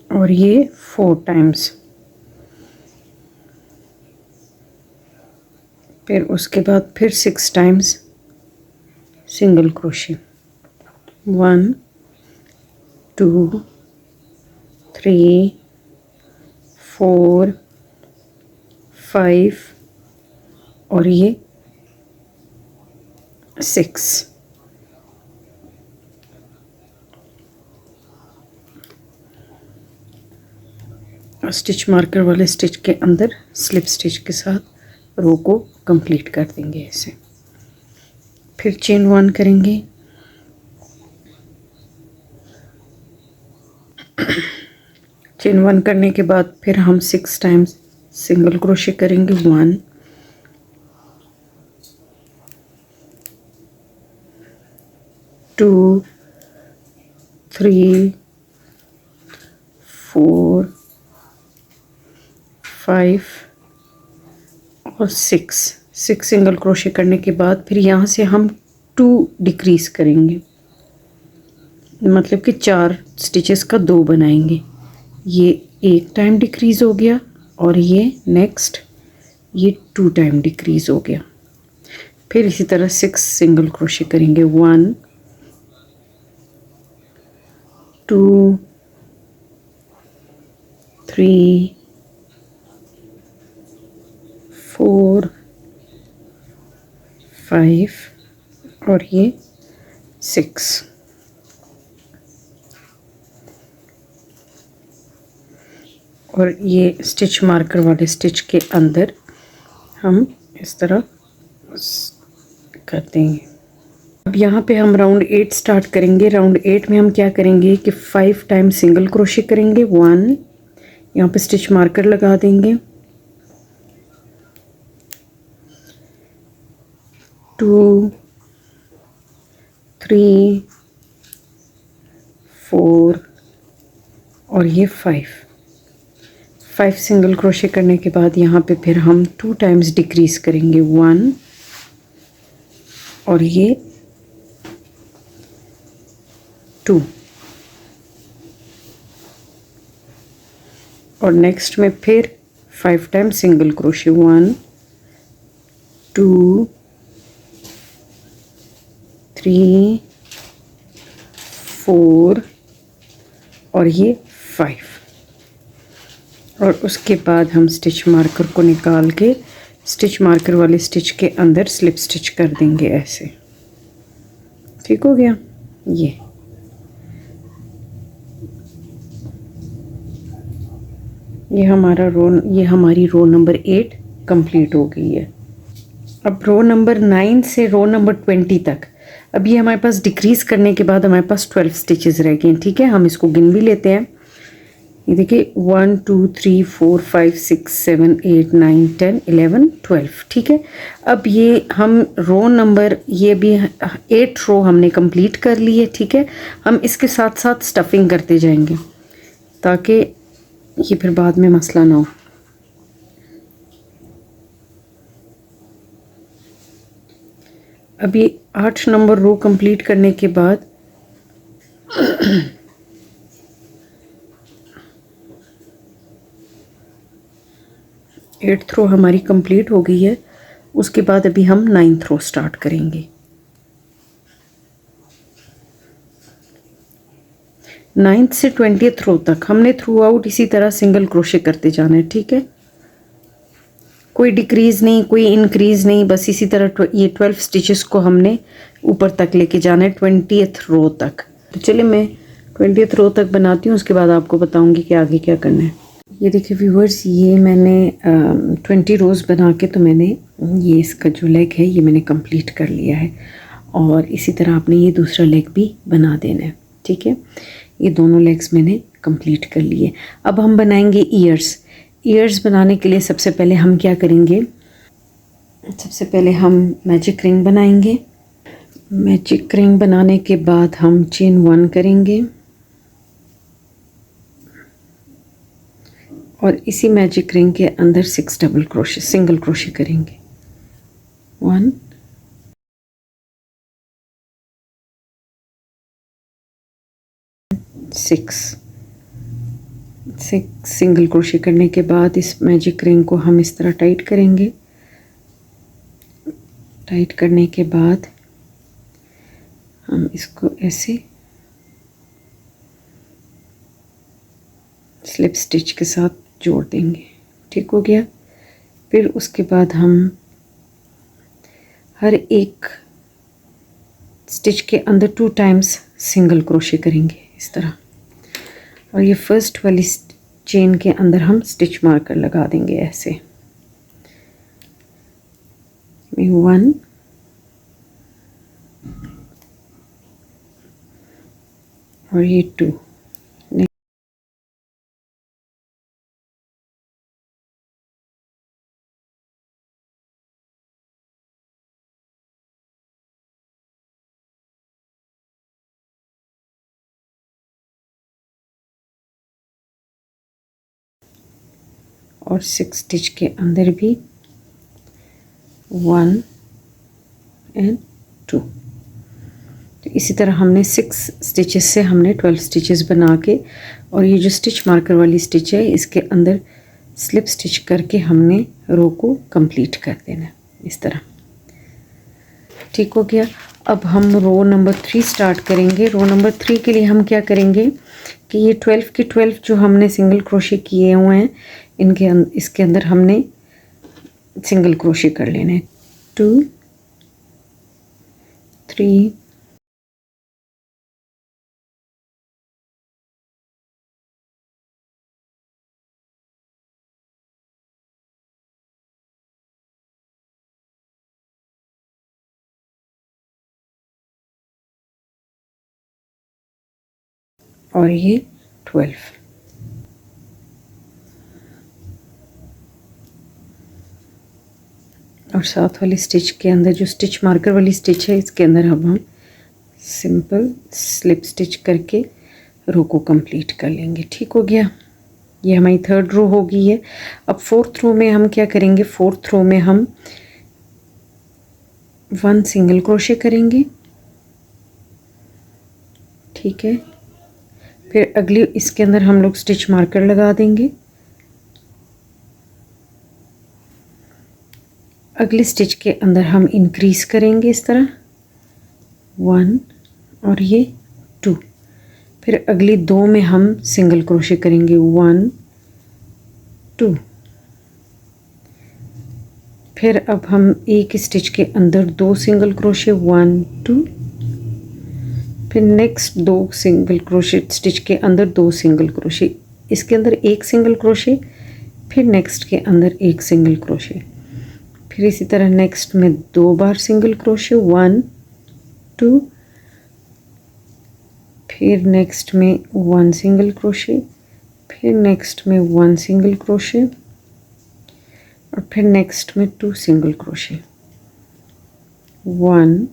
S1: और ये 4 टाइम्स। फिर उसके बाद फिर 6 टाइम्स सिंगल क्रोशे, 1 2 3 4 5 और ये 6। स्टिच मार्कर वाले स्टिच के अंदर स्लिप स्टिच के साथ रो को कंप्लीट कर देंगे ऐसे। फिर चेन 1 करेंगे, चेन 1 करने के बाद फिर हम 6 टाइम्स सिंगल क्रोशे करेंगे, 1 2 2 3 4 5 और 6 सिंगल क्रोशे करने के बाद फिर यहाँ से हम 2 डिक्रीज करेंगे, मतलब कि 4 स्टिचेस का 2 बनाएंगे। ये एक टाइम डिक्रीज हो गया और ये नेक्स्ट ये 2 टाइम डिक्रीज हो गया। फिर इसी तरह 6 सिंगल क्रोशे करेंगे, 1 2 3 4 5 और ये 6। और ये स्टिच मार्कर वाले स्टिच के अंदर हम इस तरह कर देंगे। अब यहाँ पे हम राउंड 8 स्टार्ट करेंगे। राउंड 8 में हम क्या करेंगे कि 5 टाइम सिंगल क्रोशे करेंगे, 1 यहाँ पे स्टिच मार्कर लगा देंगे, 2 3 4 और ये 5 सिंगल क्रोशे करने के बाद यहाँ पे फिर हम 2 टाइम्स डिक्रीज करेंगे, 1 और ये 2 और नेक्स्ट में फिर 5 टाइम सिंगल क्रोशे, 1 2 3 4 और ये 5 और उसके बाद हम स्टिच मार्कर को निकाल के स्टिच मार्कर वाले स्टिच के अंदर स्लिप स्टिच कर देंगे ऐसे। ठीक हो गया। ये हमारी रो नंबर 8 कंप्लीट हो गई है। अब रो नंबर 9 से रो नंबर 20 तक, अब ये हमारे पास डिक्रीज करने के बाद हमारे पास 12 स्टिचेस रह गए हैं। ठीक है, हम इसको गिन भी लेते हैं। ये देखिए 1 2 3 4 5 6 7 8 9 10 11 12। ठीक है, अब ये हम रो नंबर ये भी 8 रो हमने कंप्लीट कर ली है। ठीक है, हम इसके साथ साथ स्टफिंग करते जाएंगे ताकि ये फिर बाद में मसला ना हो। अब ये 8 नंबर रो कंप्लीट करने के बाद 8th रो हमारी कंप्लीट हो गई है। उसके बाद अभी हम 9th रो स्टार्ट करेंगे। 9th से 20th रो तक हमने थ्रू आउट इसी तरह सिंगल क्रोशे करते जाना है। ठीक है, कोई डिक्रीज नहीं, कोई इंक्रीज नहीं, बस इसी तरह ये 12 स्टिचेस को हमने ऊपर तक लेके जाना है 20th रो तक। तो चलिए मैं 20th रो तक बनाती हूँ, उसके बाद आपको बताऊंगी कि आगे क्या करना है। ये देखिए व्यूवर्स, ये मैंने 20 रोज़ बना के तो मैंने ये इसका जो लेग है ये मैंने कंप्लीट कर लिया है। और इसी तरह आपने ये दूसरा लेग भी बना देना है। ठीक है, ये दोनों लेग्स मैंने कंप्लीट कर लिए। अब हम बनाएंगे ईयर्स बनाने के लिए सबसे पहले हम क्या करेंगे, सबसे पहले हम मैजिक रिंग बनाएंगे। मैजिक रिंग बनाने के बाद हम चेन 1 करेंगे और इसी मैजिक रिंग के अंदर 6 डबल क्रोशे सिंगल क्रोशे करेंगे, 1 6 सिंगल क्रोशे करने के बाद इस मैजिक रिंग को हम इस तरह टाइट करेंगे। टाइट करने के बाद हम इसको ऐसे स्लिप स्टिच के साथ जोड़ देंगे। ठीक हो गया। फिर उसके बाद हम हर एक स्टिच के अंदर 2 टाइम्स सिंगल क्रोशे करेंगे इस तरह, और ये फर्स्ट वाली चेन के अंदर हम स्टिच मार्कर लगा देंगे ऐसे, 1 और ये 2। और 6 स्टिच के अंदर भी 1 एंड 2। तो इसी तरह हमने 6 स्टिचेस से हमने 12 स्टिचेस बना के, और ये जो स्टिच मार्कर वाली स्टिच है इसके अंदर स्लिप स्टिच करके हमने रो को कंप्लीट कर देना है इस तरह। ठीक हो गया। अब हम रो नंबर 3 स्टार्ट करेंगे। रो नंबर 3 के लिए हम क्या करेंगे कि ये 12 के 12 जो हमने सिंगल क्रोशे किए हुए हैं इसके अंदर हमने सिंगल क्रोशे कर लेने हैं। 2 3 और ये 12। और साथ वाली स्टिच के अंदर जो स्टिच मार्कर वाली स्टिच है इसके अंदर अब हम सिंपल स्लिप स्टिच करके रो को कंप्लीट कर लेंगे। ठीक हो गया। ये हमारी 3rd रो हो गई है। अब 4th रो में हम क्या करेंगे, 4th रो में हम 1 सिंगल क्रोशे करेंगे। ठीक है। फिर अगली इसके अंदर हम लोग स्टिच मार्कर लगा देंगे। अगली स्टिच के अंदर हम इंक्रीज करेंगे इस तरह 1 और ये 2। फिर अगली 2 में हम सिंगल क्रोशे करेंगे 1 2। फिर अब हम एक स्टिच के अंदर 2 सिंगल क्रोशे 1 2। फिर नेक्स्ट 2 सिंगल क्रोशे स्टिच के अंदर 2 सिंगल क्रोशे, इसके अंदर 1 सिंगल क्रोशे, फिर नेक्स्ट के अंदर 1 सिंगल क्रोशे। फिर इसी तरह नेक्स्ट में 2 बार सिंगल क्रोशे 1 2। फिर नेक्स्ट में 1 सिंगल क्रोशे, फिर नेक्स्ट में 1 सिंगल क्रोशे और फिर नेक्स्ट में 2 सिंगल क्रोशे 1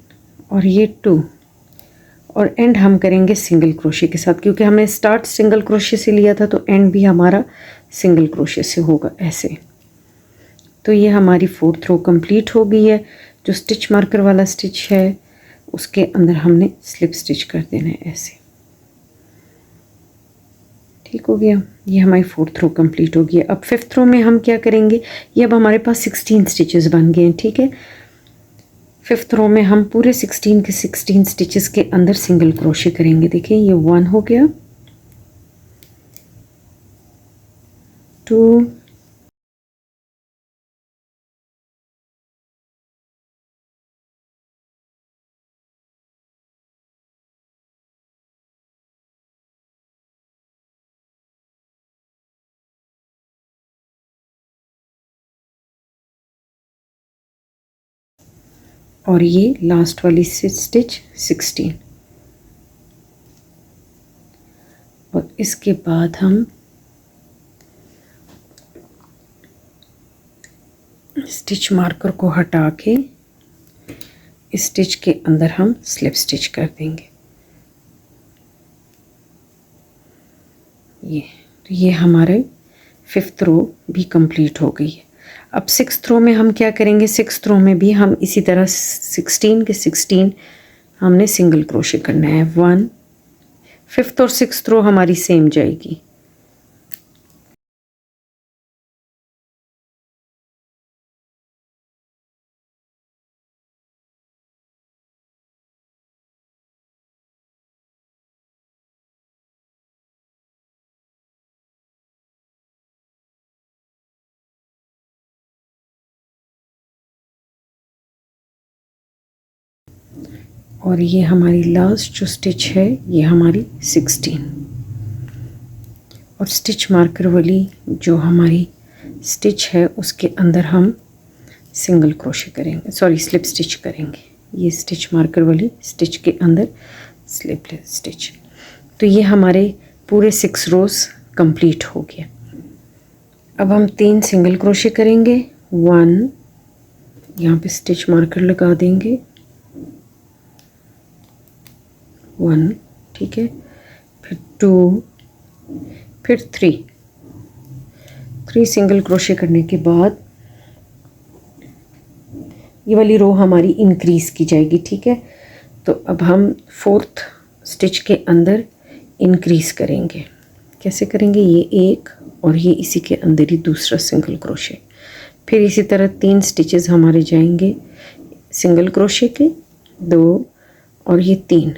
S1: और ये 2। और एंड हम करेंगे सिंगल क्रोशे के साथ, क्योंकि हमने स्टार्ट सिंगल क्रोशे से लिया था तो एंड भी हमारा सिंगल क्रोशे से होगा ऐसे। तो ये हमारी 4th रो कंप्लीट हो गई है। जो स्टिच मार्कर वाला स्टिच है उसके अंदर हमने स्लिप स्टिच कर देना है ऐसे। ठीक हो गया। ये हमारी 4th रो कंप्लीट हो गई है। अब 5th रो में हम क्या करेंगे, ये अब हमारे पास 16 स्टिचेस बन गए हैं। ठीक है। 5th रो में हम पूरे 16 के 16 स्टिचेस के अंदर सिंगल क्रोशे करेंगे। देखिए ये 1 हो गया, 2 और ये लास्ट वाली स्टिच 16। और इसके बाद हम स्टिच मार्कर को हटा के इस स्टिच के अंदर हम स्लिप स्टिच कर देंगे। तो ये हमारे 5th रो भी कंप्लीट हो गई है। अब 6th रो में हम क्या करेंगे, 6th रो में भी हम इसी तरह 16 के 16 हमने सिंगल क्रोशे करना है 1। 5th और 6th रो हमारी सेम जाएगी। और ये हमारी लास्ट जो स्टिच है ये हमारी 16। और स्टिच मार्कर वाली जो हमारी स्टिच है उसके अंदर हम सिंगल क्रोशे करेंगे, सॉरी स्लिप स्टिच करेंगे। ये स्टिच मार्कर वाली स्टिच के अंदर स्लिप स्टिच। तो ये हमारे पूरे 6 रोज कंप्लीट हो गया। अब हम 3 सिंगल क्रोशे करेंगे 1, यहाँ पे स्टिच मार्कर लगा देंगे 1। ठीक है। फिर 2, फिर 3 3 सिंगल क्रोशे करने के बाद ये वाली रो हमारी इंक्रीज की जाएगी, ठीक है। तो अब हम 4th स्टिच के अंदर इंक्रीज करेंगे। कैसे करेंगे? ये एक और ये इसी के अंदर ही दूसरा सिंगल क्रोशे, फिर इसी तरह 3 स्टिचेस हमारे जाएंगे सिंगल क्रोशे के, 2 और ये 3,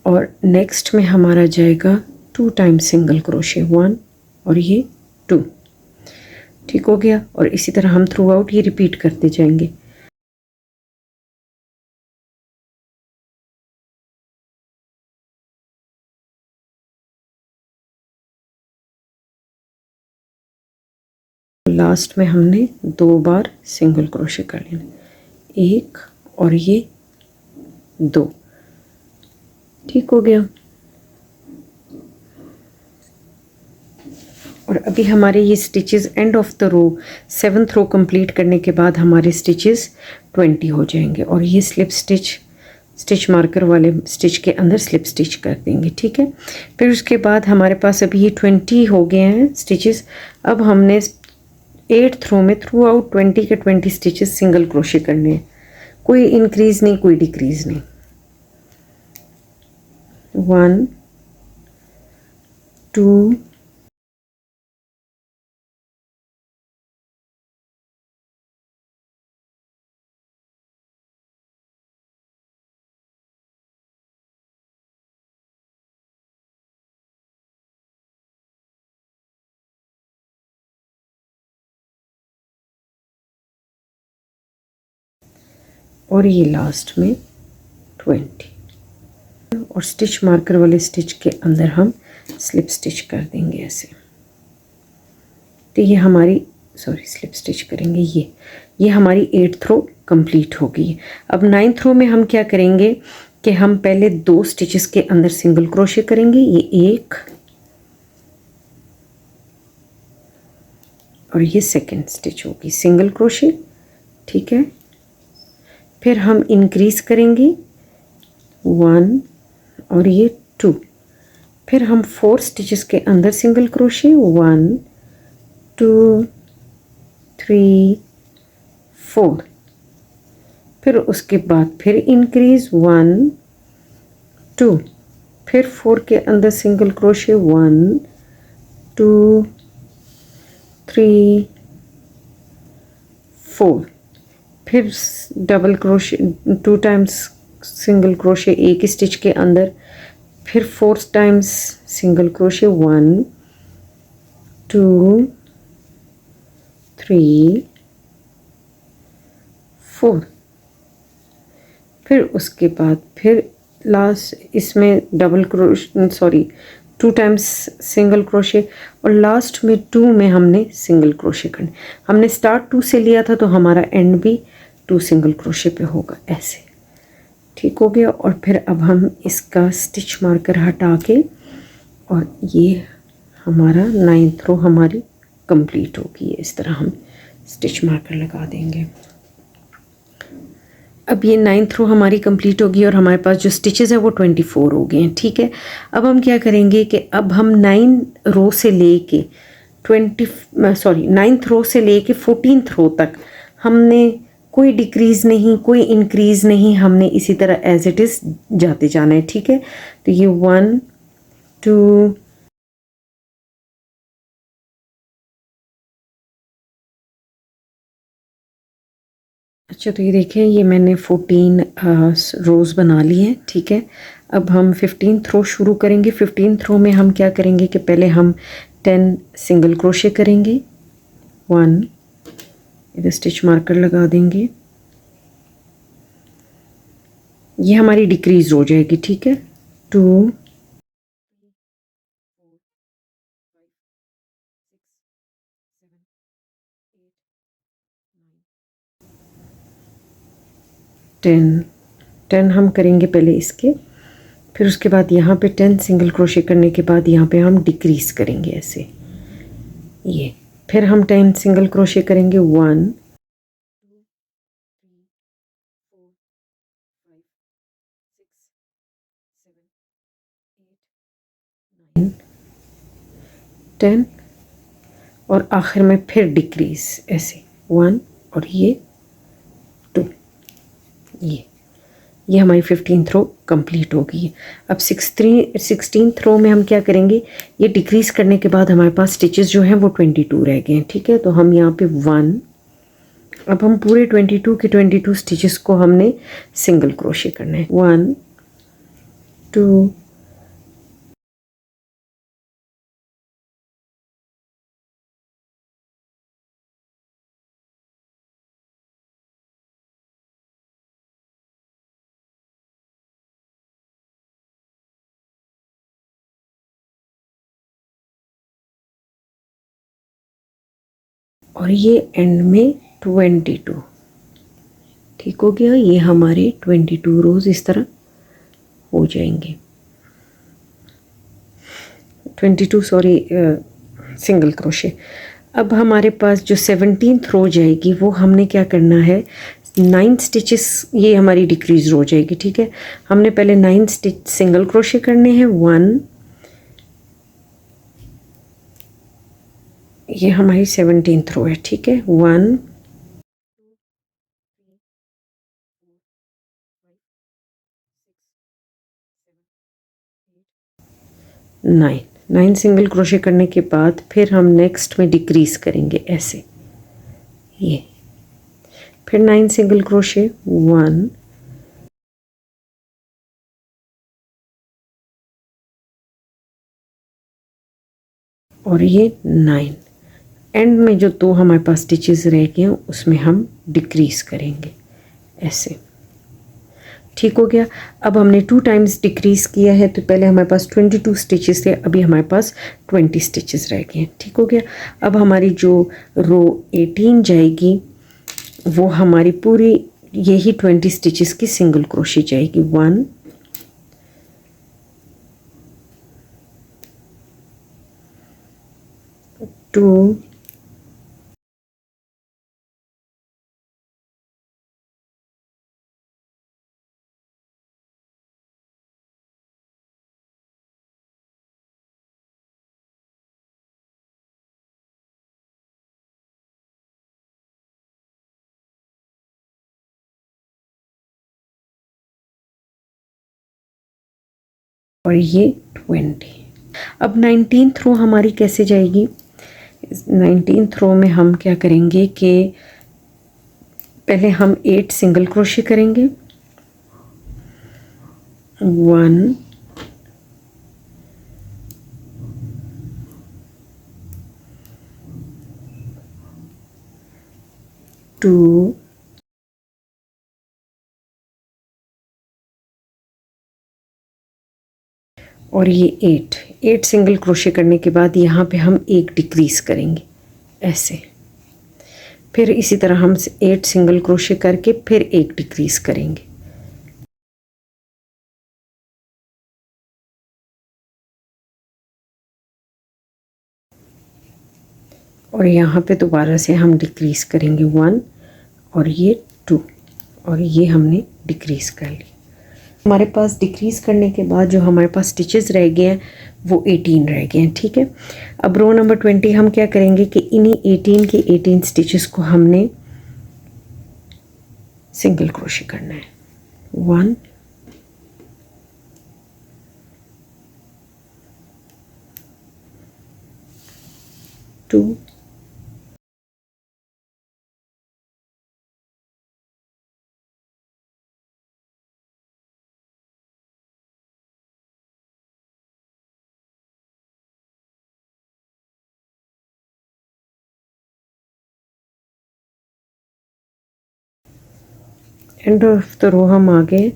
S1: और नेक्स्ट में हमारा जाएगा 2 टाइम्स सिंगल क्रोशे, 1 और ये 2। ठीक हो गया। और इसी तरह हम थ्रू आउट ये रिपीट करते जाएंगे। लास्ट में हमने 2 बार सिंगल क्रोशे कर लेना, 1 और ये 2। ठीक हो गया। और अभी हमारे ये stitches end of the row 7th row complete करने के बाद हमारे स्टिचेस 20 हो जाएंगे, और ये स्लिप स्टिच मार्कर वाले स्टिच के अंदर स्लिप स्टिच कर देंगे, ठीक है। फिर उसके बाद हमारे पास अभी ये 20 हो गए हैं स्टिचेस। अब हमने 8th रो में थ्रू आउट 20 के 20 स्टिचेस सिंगल क्रोशे करने हैं, कोई इंक्रीज नहीं कोई डिक्रीज नहीं। 1 2 और ये लास्ट में 20, और स्टिच मार्कर वाले स्टिच के अंदर हम स्लिप स्टिच कर देंगे ऐसे। तो ये हमारी स्लिप स्टिच करेंगे, ये हमारी 8th रो कंप्लीट हो गई। अब 9th रो में हम क्या करेंगे कि हम पहले 2 स्टिचेस के अंदर सिंगल क्रोशे करेंगे, ये 1 और ये सेकंड स्टिच होगी सिंगल क्रोशे, ठीक है। फिर हम इंक्रीज करेंगे 1 और ये 2, फिर हम 4 स्टिचेस के अंदर सिंगल क्रोशे, 1 2 3 4, फिर उसके बाद फिर इंक्रीज 1 2, फिर 4 के अंदर सिंगल क्रोशे, 1 2 3 4, फिर double crochet 2 times single crochet एक स्टिच के अंदर, फिर 4 टाइम्स सिंगल क्रोशे, 1 2 3 4, फिर उसके बाद फिर लास्ट इसमें double crochet 2 times single crochet, और लास्ट में 2 में हमने सिंगल क्रोशे करने। हमने स्टार्ट 2 से लिया था तो हमारा एंड भी 2 सिंगल क्रोशे पे होगा ऐसे। ठीक हो गया। और फिर अब हम इसका स्टिच मार्कर हटा के, और ये हमारा 9th रो हमारी कंप्लीट होगी। इस तरह हम स्टिच मार्कर लगा देंगे। अब ये 9th रो हमारी कंप्लीट होगी और हमारे पास जो स्टिचेस है वो 24 हो गए हैं, ठीक है। अब हम क्या करेंगे कि अब हम 9th रो से लेके 9th रो से लेके 14th रो तक हमने कोई डिक्रीज नहीं कोई इंक्रीज नहीं, हमने इसी तरह एज इट इज़ जाते जाना है, ठीक है। तो ये 1 2 अच्छा, तो ये देखें ये मैंने 14 रोज़ बना ली हैं, ठीक है। अब हम 15th रो शुरू करेंगे। 15th रो में हम क्या करेंगे कि पहले हम 10 सिंगल क्रोशे करेंगे, 1 इधर स्टिच मार्कर लगा देंगे, ये हमारी डिक्रीज हो जाएगी, ठीक है। 2 10 हम करेंगे पहले इसके, फिर उसके बाद यहाँ पे 10 सिंगल क्रोशे करने के बाद यहाँ पे हम डिक्रीज करेंगे ऐसे, ये फिर हम 10 सिंगल क्रोशे करेंगे, 1 10, और आखिर में फिर डिक्रीज ऐसे 1 और ये 2, ये हमारी 15th रो कंप्लीट हो गई है। अब 16th रो में हम क्या करेंगे, ये डिक्रीज करने के बाद हमारे पास स्टिचेस जो हैं वो 22 रह गए हैं, ठीक है। तो हम यहाँ पे 1, अब हम पूरे 22 के 22 स्टिचेस को हमने सिंगल क्रोशे करना है। 1 2 और ये एंड में 22, ठीक हो गया। ये हमारे 22 रोज इस तरह हो जाएंगे, 22 सॉरी सिंगल क्रोशे। अब हमारे पास जो 17th रो जाएगी वो हमने क्या करना है, 9 स्टिचेस, ये हमारी डिक्रीज रो जाएगी, ठीक है। हमने पहले 9 स्टिच सिंगल क्रोशे करने हैं। 1, ये हमारी 17th रो है, ठीक है। 1 9 सिंगल क्रोशे करने के बाद फिर हम नेक्स्ट में डिक्रीज करेंगे ऐसे, ये फिर 9 सिंगल क्रोशे, 1 और ये 9। एंड में जो 2 हमारे पास स्टिचेस रह गए हैं उसमें हम डिक्रीज करेंगे ऐसे, ठीक हो गया। अब हमने 2 टाइम्स डिक्रीज किया है, तो पहले हमारे पास 22 स्टिचेस थे, अभी हमारे पास 20 स्टिचेस रह गए हैं, ठीक हो गया। अब हमारी जो रो 18 जाएगी वो हमारी पूरी यही 20 स्टिचेस की सिंगल क्रोशे जाएगी। 1 2 और ये 20। अब 19th रो हमारी कैसे जाएगी, 19th रो में हम क्या करेंगे कि पहले हम 8 सिंगल क्रोशे करेंगे। 1 2 और ये 8 सिंगल क्रोशे करने के बाद यहाँ पे हम एक डिक्रीज करेंगे ऐसे, फिर इसी तरह हम 8 सिंगल क्रोशे करके फिर एक डिक्रीज करेंगे। और यहाँ पे दोबारा से हम डिक्रीज करेंगे 1 और ये 2 और ये हमने डिक्रीज कर ली। हमारे पास डिक्रीज करने के बाद जो हमारे पास स्टिचेस रह गए हैं वो 18 रह गए हैं, ठीक है। अब रो नंबर 20 हम क्या करेंगे कि इन्हीं 18 के 18 स्टिचेस को हमने सिंगल क्रोशे करना है। 1 2 एंड ऑफ द रो हम आ गए।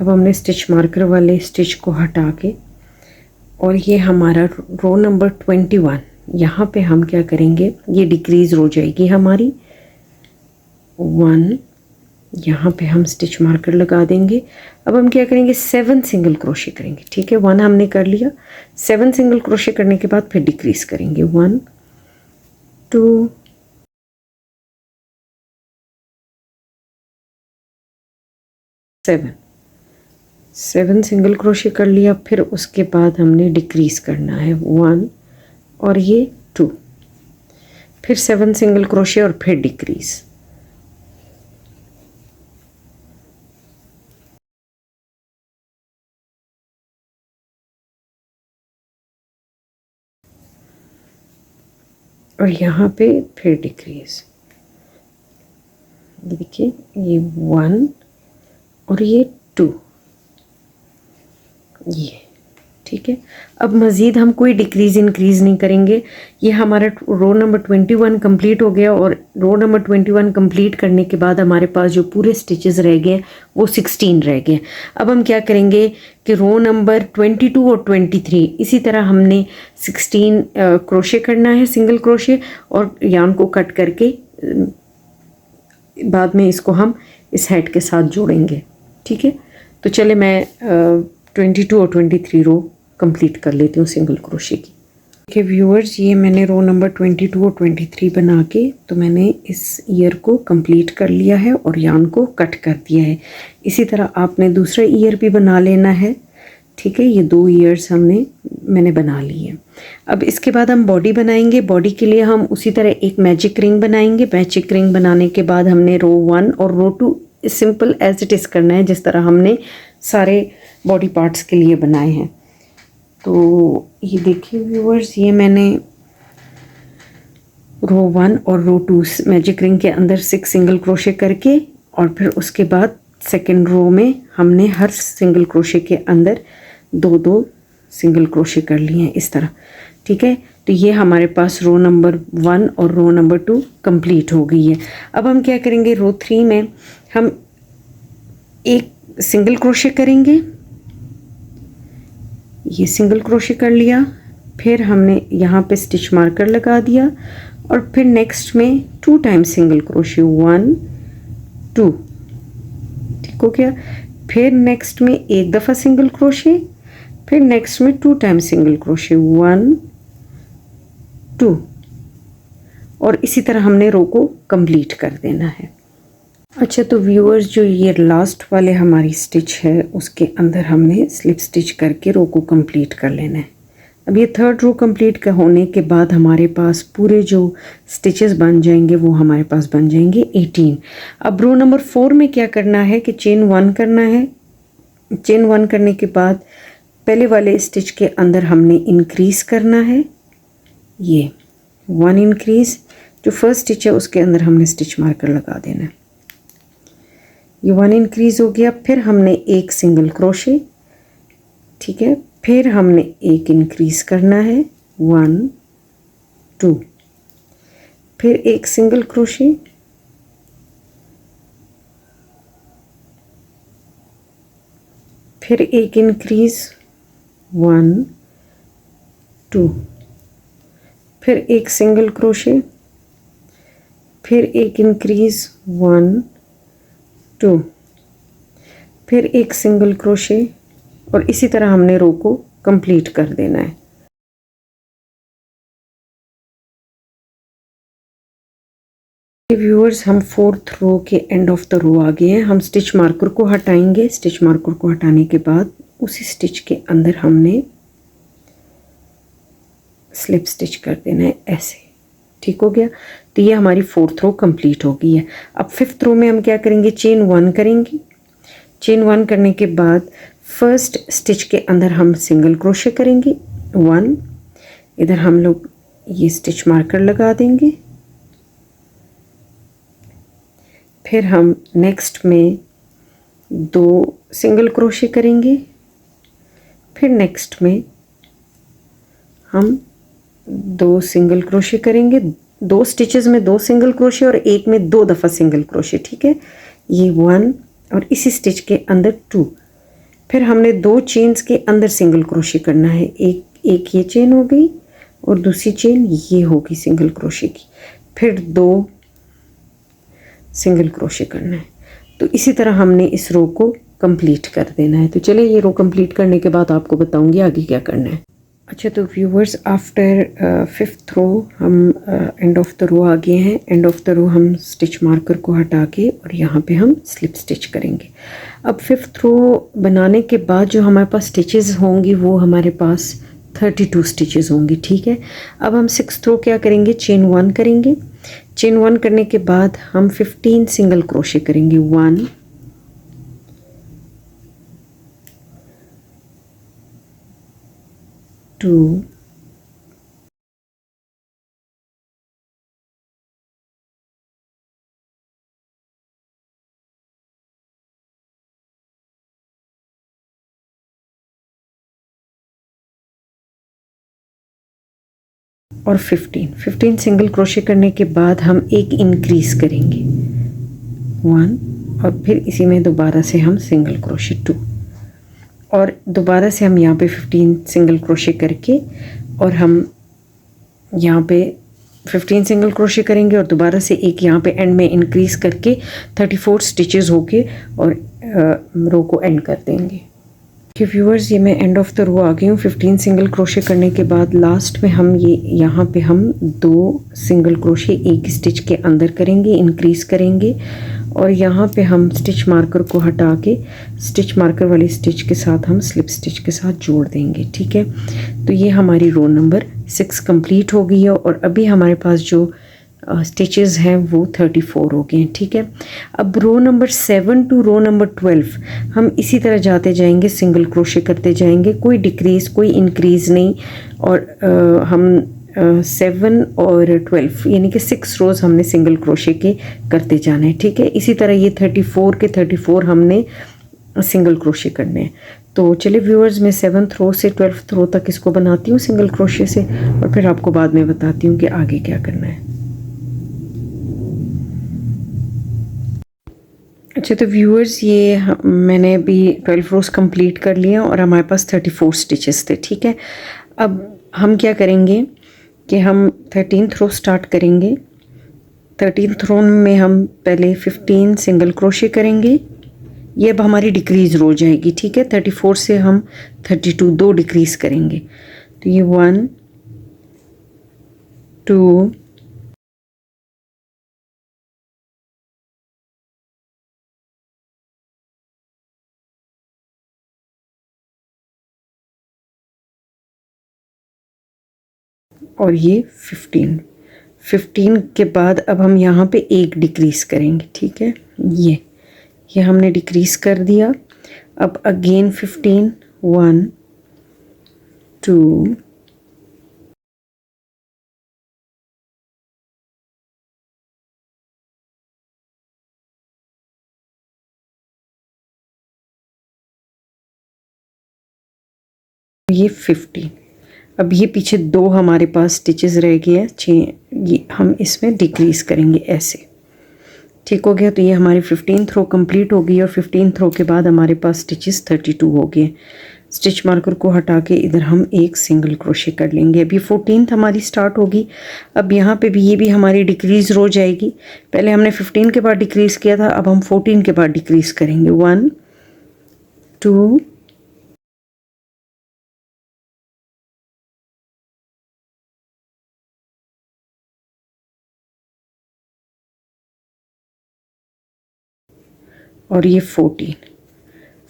S1: अब हमने स्टिच मार्कर वाले स्टिच को हटा के और ये हमारा रो नंबर 21, यहाँ पे हम क्या करेंगे, ये डिक्रीज रो जाएगी हमारी। 1 यहाँ पे हम स्टिच मार्कर लगा देंगे। अब हम क्या करेंगे, 7 सिंगल क्रोशे करेंगे, ठीक है। 1 हमने कर लिया, 7 सिंगल क्रोशे करने के बाद फिर डिक्रीज करेंगे। 1 2 7 सिंगल क्रोशे कर लिया, फिर उसके बाद हमने डिक्रीज करना है 1 और ये 2। फिर 7 सिंगल क्रोशे और फिर डिक्रीज। और यहाँ पे फिर डिक्रीज। ये देखिए, ये 1 और ये 2, ये ठीक है। अब मज़ीद हम कोई डिक्रीज़ इंक्रीज़ नहीं करेंगे। ये हमारा रो नंबर 21 कंप्लीट हो गया और रो नंबर 21 कंप्लीट करने के बाद हमारे पास जो पूरे स्टिचेस रह गए वो 16 रह गए। अब हम क्या करेंगे कि रो नंबर 22 और 23 इसी तरह हमने 16 क्रोशे करना है, सिंगल क्रोशे, और यार्न को कट करके बाद में इसको हम इस हेड के साथ जोड़ेंगे। ठीक है, तो चले मैं 22 और 23 रो कंप्लीट कर लेती हूँ सिंगल क्रोशे की। देखिए व्यूअर्स, ये मैंने रो नंबर 22 और 23 बना के तो मैंने इस ईयर को कंप्लीट कर लिया है और यार्न को कट कर दिया है। इसी तरह आपने दूसरा ईयर भी बना लेना है। ठीक है, ये 2 ईयर्स मैंने बना ली है। अब इसके बाद हम बॉडी बनाएंगे। बॉडी के लिए हम उसी तरह एक मैजिक रिंग बनाएंगे। मैजिक रिंग बनाने के बाद हमने रो 1 और रो 2 सिंपल एज इट इज़ करना है जिस तरह हमने सारे बॉडी पार्ट्स के लिए बनाए हैं। तो ये देखिए व्यूअर्स, ये मैंने रो 1 और रो 2 मैजिक रिंग के अंदर 6 सिंगल क्रोशे करके और फिर उसके बाद सेकेंड रो में हमने हर सिंगल क्रोशे के अंदर 2-2 सिंगल क्रोशे कर लिए हैं इस तरह। ठीक है, तो ये हमारे पास रो नंबर 1 और रो नंबर 2 कंप्लीट हो गई है। अब हम क्या करेंगे, रो 3 में हम एक सिंगल क्रोशे करेंगे। ये सिंगल क्रोशे कर लिया, फिर हमने यहाँ पे स्टिच मार्कर लगा दिया और फिर नेक्स्ट में 2 टाइम्स सिंगल क्रोशे, 1 2, ठीक हो गया। फिर नेक्स्ट में एक दफ़ा सिंगल क्रोशे, फिर नेक्स्ट में 2 टाइम्स सिंगल क्रोशे, 1 2, और इसी तरह हमने रो को कंप्लीट कर देना है। अच्छा, तो व्यूअर्स, जो ये लास्ट वाले हमारी स्टिच है उसके अंदर हमने स्लिप स्टिच करके रो को कंप्लीट कर लेना है। अब ये थर्ड रो कंप्लीट होने के बाद हमारे पास पूरे जो स्टिचेस बन जाएंगे वो हमारे पास बन जाएंगे 18। अब रो नंबर 4 में क्या करना है कि चेन 1 करना है। चेन 1 करने के बाद पहले वाले स्टिच के अंदर हमने इंक्रीज़ करना है। ये 1 इंक्रीज़, जो फर्स्ट स्टिच है उसके अंदर हमने स्टिच मार्कर लगा देना है। ये 1 इंक्रीज़ हो गया, फिर हमने एक सिंगल क्रोशे, ठीक है, फिर हमने एक इंक्रीज़ करना है, 1 2, फिर एक सिंगल क्रोशे, फिर एक इंक्रीज़, 1 2, फिर एक सिंगल क्रोशे, फिर एक इंक्रीज़, 1 2, फिर एक सिंगल क्रोशे, और इसी तरह हमने रो को कंप्लीट कर देना है। व्यूअर्स, हम 4th रो के एंड ऑफ द रो आ गए हैं। हम स्टिच मार्कर को हटाएंगे। स्टिच मार्कर को हटाने के बाद उसी स्टिच के अंदर हमने स्लिप स्टिच कर देना है ऐसे। ठीक हो गया, तो ये हमारी 4th रो कंप्लीट हो गई है। अब 5th रो में हम क्या करेंगे, चेन 1 करेंगे। चेन 1 करने के बाद फर्स्ट स्टिच के अंदर हम सिंगल क्रोशे करेंगे, 1, इधर हम लोग ये स्टिच मार्कर लगा देंगे। फिर हम नेक्स्ट में 2 सिंगल क्रोशे करेंगे, फिर नेक्स्ट में हम 2 सिंगल क्रोशे करेंगे। 2 स्टिचेस में 2 सिंगल क्रोशे और एक में 2 दफ़ा सिंगल क्रोशे। ठीक है, ये 1 और इसी स्टिच के अंदर 2, फिर हमने 2 चेन्स के अंदर सिंगल क्रोशे करना है। एक ये चेन हो गई और दूसरी चेन ये होगी सिंगल क्रोशे की, फिर 2 सिंगल क्रोशे करना है। तो इसी तरह हमने इस रो को कंप्लीट कर देना है। तो चलिए, ये रो कंप्लीट करने के बाद आपको बताऊंगी आगे क्या करना है। अच्छा, तो व्यूवर्स, आफ्टर 5th रो हम एंड ऑफ द रो आ गए हैं। एंड ऑफ द रो हम स्टिच मार्कर को हटा के और यहाँ पे हम स्लिप स्टिच करेंगे। अब 5th रो बनाने के बाद जो हमारे पास स्टिचेस होंगी वो हमारे पास 32 स्टिचेस होंगी, ठीक है। अब हम 6th रो क्या करेंगे, चेन 1 करेंगे। चेन 1 करने के बाद हम 15 सिंगल क्रोशे करेंगे, 1 2 और 15 सिंगल क्रोशे करने के बाद हम एक इंक्रीज करेंगे, 1 और फिर इसी में दोबारा से हम सिंगल क्रोशे 2 और दोबारा से हम यहाँ पे 15 सिंगल क्रोशे करके और हम यहाँ पे 15 सिंगल क्रोशे करेंगे और दोबारा से एक यहाँ पे एंड में इंक्रीज करके 34 स्टिचेस होके और रो को एंड कर देंगे। कि व्यूअर्स, ये मैं एंड ऑफ द रो आ गई हूँ। 15 सिंगल क्रोशे करने के बाद लास्ट में हम ये यहाँ पे हम 2 सिंगल क्रोशे एक स्टिच के अंदर करेंगे, इंक्रीज करेंगे और यहाँ पे हम स्टिच मार्कर को हटा के स्टिच मार्कर वाले स्टिच के साथ हम स्लिप स्टिच के साथ जोड़ देंगे, ठीक है। तो ये हमारी रो नंबर 6 कंप्लीट हो गई है और अभी हमारे पास जो स्टिचेस हैं वो 34 हो गए हैं, ठीक है। अब row number 7 to row number 12 हम इसी तरह जाते जाएंगे, सिंगल क्रोशे करते जाएंगे, कोई डिक्रीज कोई इंक्रीज नहीं और हम 7 और 12 यानी कि 6 रोज़ हमने सिंगल क्रोशे के करते जाना है, ठीक है। इसी तरह ये 34 के 34 हमने सिंगल क्रोशे करने हैं। तो चलिए व्यूअर्स, मैं 7th रो से 12th रो तक इसको बनाती हूँ सिंगल क्रोशे से और फिर आपको बाद में बताती हूँ कि आगे क्या करना है। अच्छा, तो व्यूअर्स, ये मैंने अभी 12 रोज़ कंप्लीट कर लिए और हमारे पास 34 स्टिचेस थे, ठीक है। अब हम क्या करेंगे कि हम 13th रो स्टार्ट करेंगे। 13th रो में हम पहले 15 सिंगल क्रोशे करेंगे। ये अब हमारी डिक्रीज रो जाएगी, ठीक है। 34 से हम 32 2 डिक्रीज करेंगे। तो ये 1 2 और ये 15 के बाद अब हम यहाँ पे एक डिक्रीज करेंगे, ठीक है। ये हमने डिक्रीज कर दिया। अब अगेन 15 1 2 ये 15। अब ये पीछे 2 हमारे पास स्टिचेस रह गए हैं, 6, ये हम इसमें डिक्रीज करेंगे ऐसे, ठीक हो गया। तो ये हमारी 15th रो कंप्लीट हो गई और 15th रो के बाद हमारे पास स्टिचेस 32 हो गए। स्टिच मार्कर को हटा के इधर हम एक सिंगल क्रोशे कर लेंगे। अभी 14th हमारी स्टार्ट होगी। अब यहाँ पे भी ये भी हमारी डिक्रीज रो जाएगी। पहले हमने 15 के बाद डिक्रीज किया था, अब हम 14 के बाद डिक्रीज करेंगे। 1 2 और ये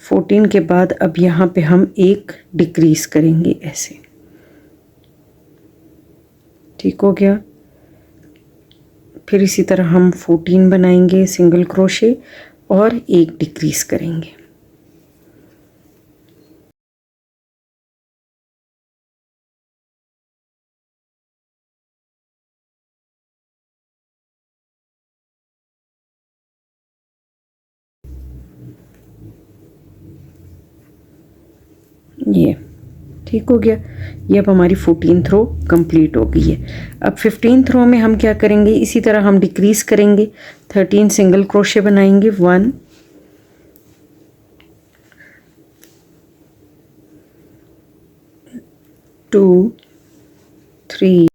S1: 14 के बाद अब यहाँ पे हम एक डिक्रीज करेंगे ऐसे, ठीक हो गया। फिर इसी तरह हम 14 बनाएंगे सिंगल क्रोशे और एक डिक्रीज करेंगे। ये ठीक हो गया। ये अब हमारी 14th रो कंप्लीट हो गई है। अब 15th रो में हम क्या करेंगे, इसी तरह हम डिक्रीज करेंगे। 13 सिंगल क्रोशे बनाएंगे। 1 2 3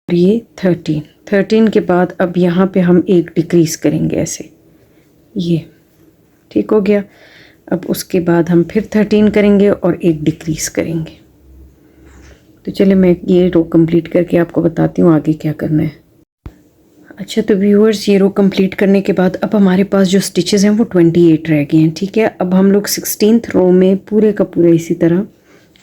S1: ये 13 के बाद अब यहाँ पे हम एक डिक्रीज करेंगे ऐसे, ये ठीक हो गया। अब उसके बाद हम फिर 13 करेंगे और एक डिक्रीज करेंगे। तो चलिए मैं ये रो कंप्लीट करके आपको बताती हूँ आगे क्या करना है। अच्छा तो व्यूअर्स, ये रो कंप्लीट करने के बाद अब हमारे पास जो स्टिचेस हैं वो 28 रह गए हैं। ठीक है, अब हम लोग 16th रो में पूरे का पूरा इसी तरह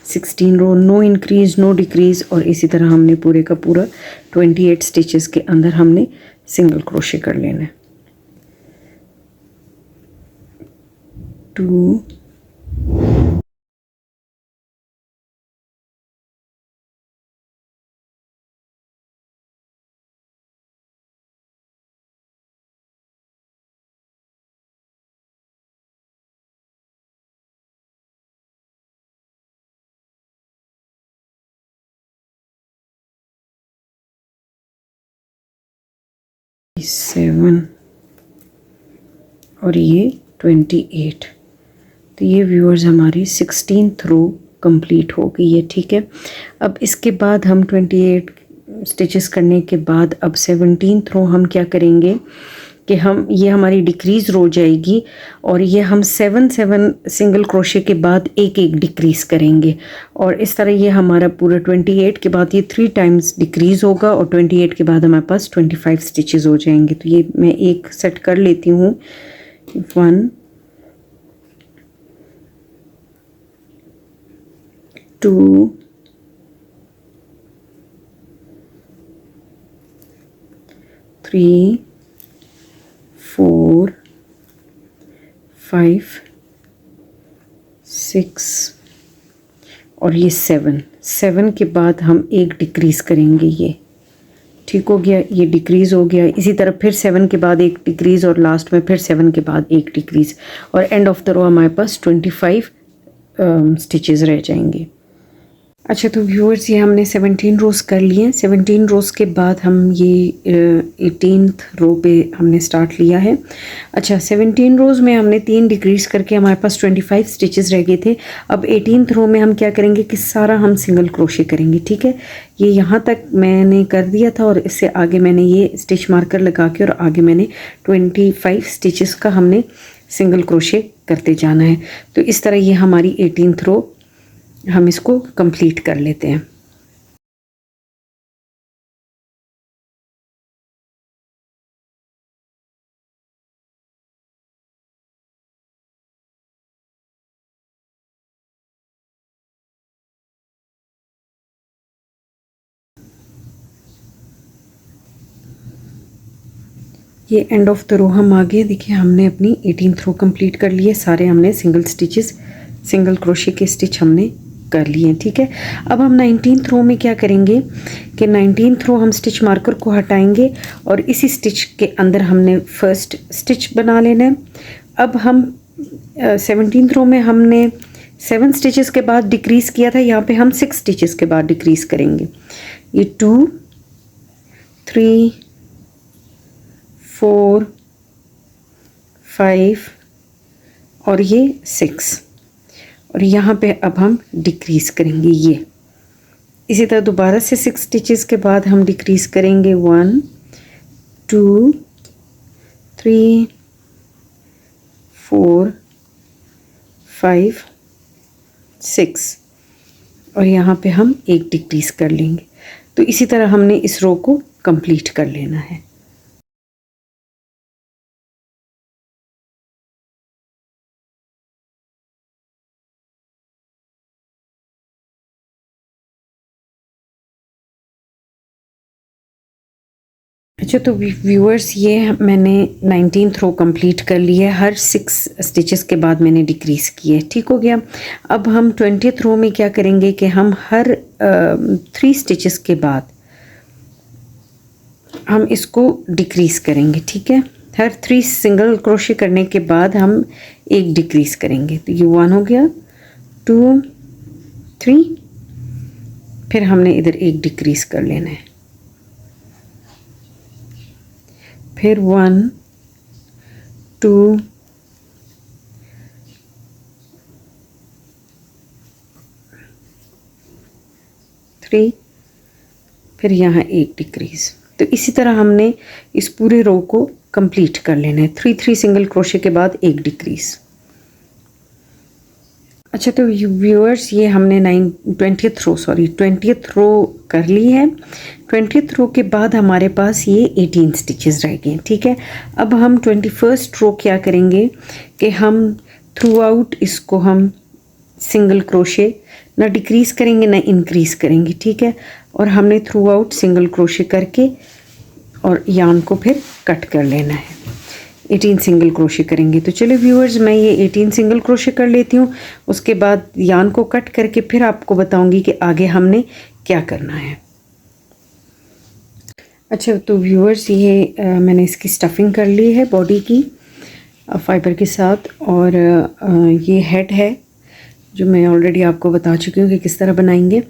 S1: 16 रो, नो इंक्रीज नो डिक्रीज, और इसी तरह हमने पूरे का पूरा 28 स्टिचेस के अंदर हमने सिंगल क्रोशे कर लेना है। 2 7 और ये 28। तो ये व्यूअर्स हमारी 16th रो कंप्लीट हो गई है। ठीक है, अब इसके बाद हम 28 स्टिचेस करने के बाद अब 17th रो हम क्या करेंगे कि हम ये हमारी डिक्रीज़ रो जाएगी और ये हम 7 सिंगल क्रोशे के बाद एक एक डिक्रीज़ करेंगे, और इस तरह ये हमारा पूरा 28 के बाद ये 3 टाइम्स डिक्रीज़ होगा और 28 के बाद हमारे पास 25 स्टिचेस हो जाएंगे। तो ये मैं एक सेट कर लेती हूँ। 1 2 3 4 5 6 और ये 7 के बाद हम एक डिक्रीज़ करेंगे। ये ठीक हो गया, ये डिक्रीज़ हो गया। इसी तरह फिर 7 के बाद एक डिक्रीज़ और लास्ट में फिर 7 के बाद एक डिक्रीज़, और एंड ऑफ द रो हमारे पास 25 स्टिचेस रह जाएंगे। अच्छा तो व्यूअर्स, ये हमने 17 रोज़ कर लिए। 17 रोज़ के बाद हम ये 18th रो पे हमने स्टार्ट लिया है। अच्छा, 17 रोज़ में हमने 3 डिक्रीज़ करके हमारे पास 25 स्टिचेस रह गए थे। अब 18th रो में हम क्या करेंगे कि सारा हम सिंगल क्रोशे करेंगे। ठीक है, ये यहाँ तक मैंने कर दिया था और इससे आगे मैंने ये स्टिच मार्कर लगा के और आगे मैंने 25 स्टिचेस का हमने सिंगल क्रोशे करते जाना है। तो इस तरह ये हमारी 18th रो हम इसको कंप्लीट कर लेते हैं। ये एंड ऑफ द रो हम आगे देखिए, हमने अपनी 18th रो कंप्लीट कर ली है। सारे हमने सिंगल स्टिचेस, सिंगल क्रोशे के स्टिच हमने कर लिए हैं। ठीक है, अब हम 19th रो में क्या करेंगे कि 19th रो हम स्टिच मार्कर को हटाएंगे और इसी स्टिच के अंदर हमने फर्स्ट स्टिच बना लेना है। अब हम 17th रो में हमने 7 स्टिचेस के बाद डिक्रीज़ किया था, यहाँ पे हम 6 स्टिचेस के बाद डिक्रीज़ करेंगे। ये 2 3 4 5 और ये 6, और यहाँ पे अब हम डिक्रीज़ करेंगे। ये इसी तरह दोबारा से 6 स्टिचेस के बाद हम डिक्रीज़ करेंगे। 1 2 3 4 5 6, और यहाँ पे हम एक डिक्रीज़ कर लेंगे। तो इसी तरह हमने इस रो को कंप्लीट कर लेना है। अच्छा तो व्यूअर्स, ये मैंने 19th रो कंप्लीट कर ली है। हर 6 स्टिचेस के बाद मैंने डिक्रीज़ की है। ठीक हो गया। अब हम 20th रो में क्या करेंगे कि हम हर 3 स्टिचेस के बाद हम इसको डिक्रीज़ करेंगे। ठीक है, हर 3 सिंगल क्रोशे करने के बाद हम एक डिक्रीज़ करेंगे। तो ये 1 हो गया, 2 3, फिर हमने इधर एक डिक्रीज़ कर लेना है, फिर 1 2 3, फिर यहाँ एक डिक्रीज़। तो इसी तरह हमने इस पूरे रो को कंप्लीट कर लेना है। 3 सिंगल क्रोशे के बाद एक डिक्रीज़। अच्छा, तो व्यूअर्स ये हमने 20th रो कर ली है। 20th रो के बाद हमारे पास ये 18 स्टिचेस रह गए, ठीक है। अब हम 21st रो क्या करेंगे कि हम थ्रू आउट इसको हम सिंगल क्रोशे ना डिक्रीज़ करेंगे ना इंक्रीज़ करेंगे, ठीक है। और हमने थ्रू आउट सिंगल क्रोशे करके और यार्न को फिर कट कर लेना है। 18 सिंगल क्रोशे करेंगे। तो चलो व्यूअर्स, मैं ये 18 सिंगल क्रोशे कर लेती हूँ, उसके बाद यार्न को कट करके फिर आपको बताऊंगी कि आगे हमने क्या करना है। अच्छा, तो व्यूअर्स ये मैंने इसकी स्टफिंग कर ली है बॉडी की फाइबर के साथ, और ये हेड है जो मैं ऑलरेडी आपको बता चुकी हूँ कि किस तरह बनाएंगे।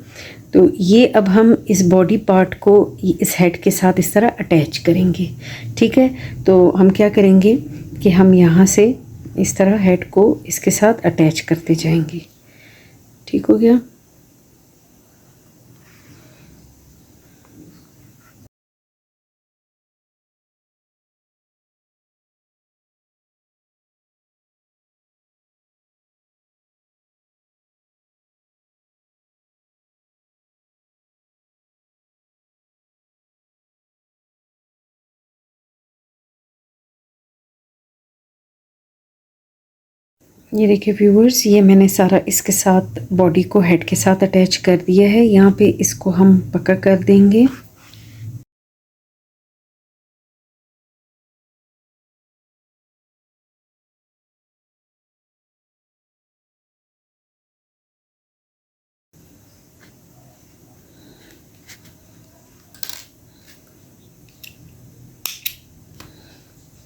S1: तो ये अब हम इस बॉडी पार्ट को इस हेड के साथ इस तरह अटैच करेंगे, ठीक है। तो हम क्या करेंगे कि हम यहाँ से इस तरह हेड को इसके साथ अटैच करते जाएंगे, ठीक हो गया। ये देखिए व्यूअर्स, ये मैंने सारा इसके साथ बॉडी को हेड के साथ अटैच कर दिया है। यहाँ पे इसको हम पक्का कर देंगे।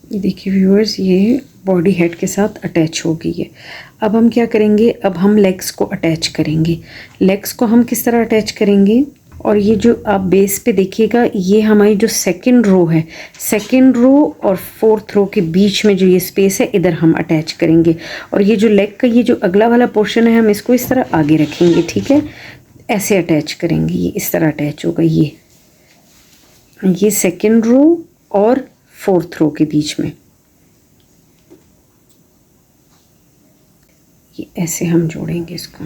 S1: ये देखिए व्यूअर्स, ये बॉडी हेड के साथ अटैच हो गई है। अब हम क्या करेंगे, अब हम लेग्स को अटैच करेंगे। लेग्स को हम किस तरह अटैच करेंगे, और ये जो आप बेस पे देखिएगा, ये हमारी जो सेकंड रो है, सेकंड रो और फोर्थ रो के बीच में जो ये स्पेस है, इधर हम अटैच करेंगे। और ये जो लेग का ये जो अगला वाला पोर्शन है, हम इसको इस तरह आगे रखेंगे, ठीक है। ऐसे अटैच करेंगे, ये इस तरह अटैच होगा। ये सेकंड रो और फोर्थ रो के बीच में ये ऐसे हम जोड़ेंगे इसको।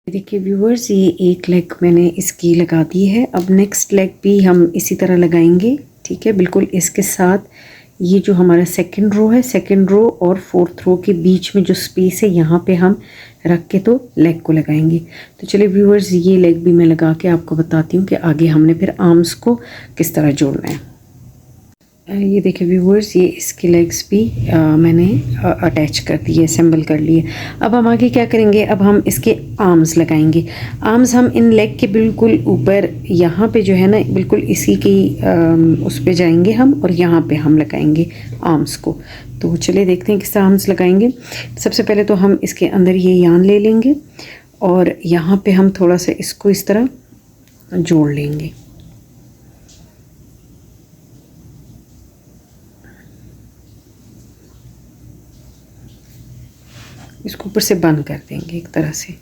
S1: देखिए व्यूअर्स, ये एक लेग मैंने इसकी लगा दी है। अब नेक्स्ट लेग भी हम इसी तरह लगाएंगे, ठीक है। बिल्कुल इसके साथ ये जो हमारा सेकंड रो है, सेकंड रो और फोर्थ रो के बीच में जो स्पेस है, यहाँ पे हम रख के तो लेग को लगाएंगे। तो चलिए व्यूअर्स, ये लेग भी मैं लगा के आपको बताती हूँ कि आगे हमने फिर आर्म्स को किस तरह जोड़ना है। ये देखिए व्यूअर्स, ये इसके लेग्स भी मैंने अटैच कर दिए, असेंबल कर लिए। अब हम आगे क्या करेंगे, अब हम इसके आर्म्स लगाएंगे। आर्म्स हम इन लेग के बिल्कुल ऊपर यहाँ पे जो है ना, बिल्कुल इसी की उस पे जाएंगे हम, और यहाँ पे हम लगाएंगे आर्म्स को। तो चलिए देखते हैं किस तरह आर्म्स लगाएंगे। सबसे पहले तो हम इसके अंदर ये यान ले लेंगे, और यहाँ पे हम थोड़ा सा इसको इस तरह जोड़ लेंगे। इसको ऊपर से बंद कर देंगे एक तरह से।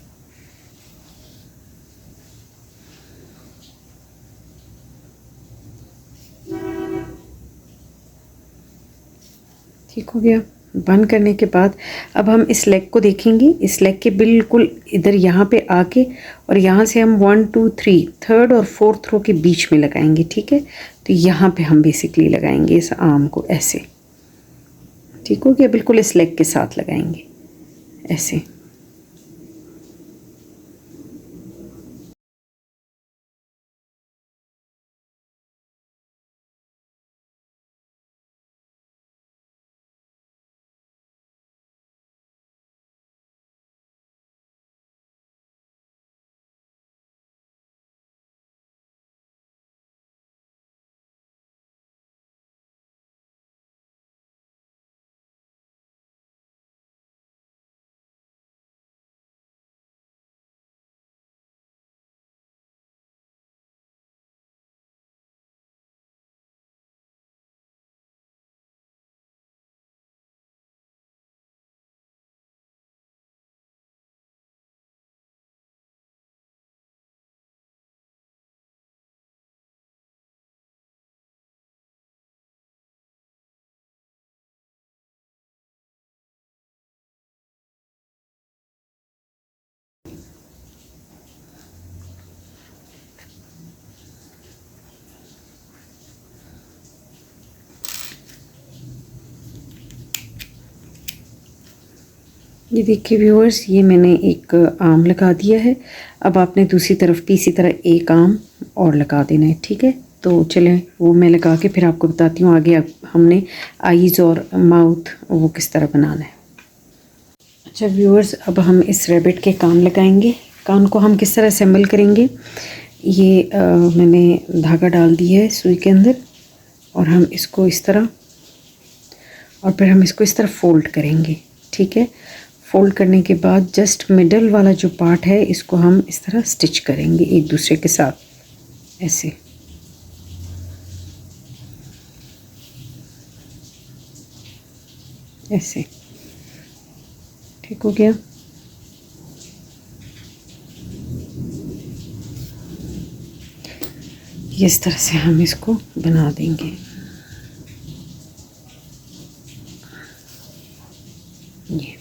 S1: ठीक हो गया। बंद करने के बाद अब हम इस लेग को देखेंगे। इस लेग के बिल्कुल इधर यहाँ पे आके, और यहाँ से हम 1 2 3 थर्ड और फोर्थ रो के बीच में लगाएंगे, ठीक है। तो यहाँ पे हम बेसिकली लगाएंगे इस आर्म को ऐसे, ठीक हो गया। बिल्कुल इस लेग के साथ लगाएंगे ऐसे। ये देखिए व्यूअर्स, ये मैंने एक आम लगा दिया है। अब आपने दूसरी तरफ भी इसी तरह एक आम और लगा देना है, ठीक है। तो चलें वो मैं लगा के फिर आपको बताती हूँ आगे हमने आईज़ और माउथ वो किस तरह बनाना है। अच्छा व्यूअर्स, अब हम इस रैबिट के कान लगाएंगे। कान को हम किस तरह असेंबल करेंगे, ये मैंने धागा डाल दिया है सुई के अंदर और हम इसको इस तरह, और फिर हम इसको इस तरह फ़ोल्ड करेंगे, ठीक है। फ़ोल्ड करने के बाद जस्ट मिडल वाला जो पार्ट है इसको हम इस तरह स्टिच करेंगे एक दूसरे के साथ, ऐसे। ऐसे ठीक हो गया। इस तरह से हम इसको बना देंगे। ये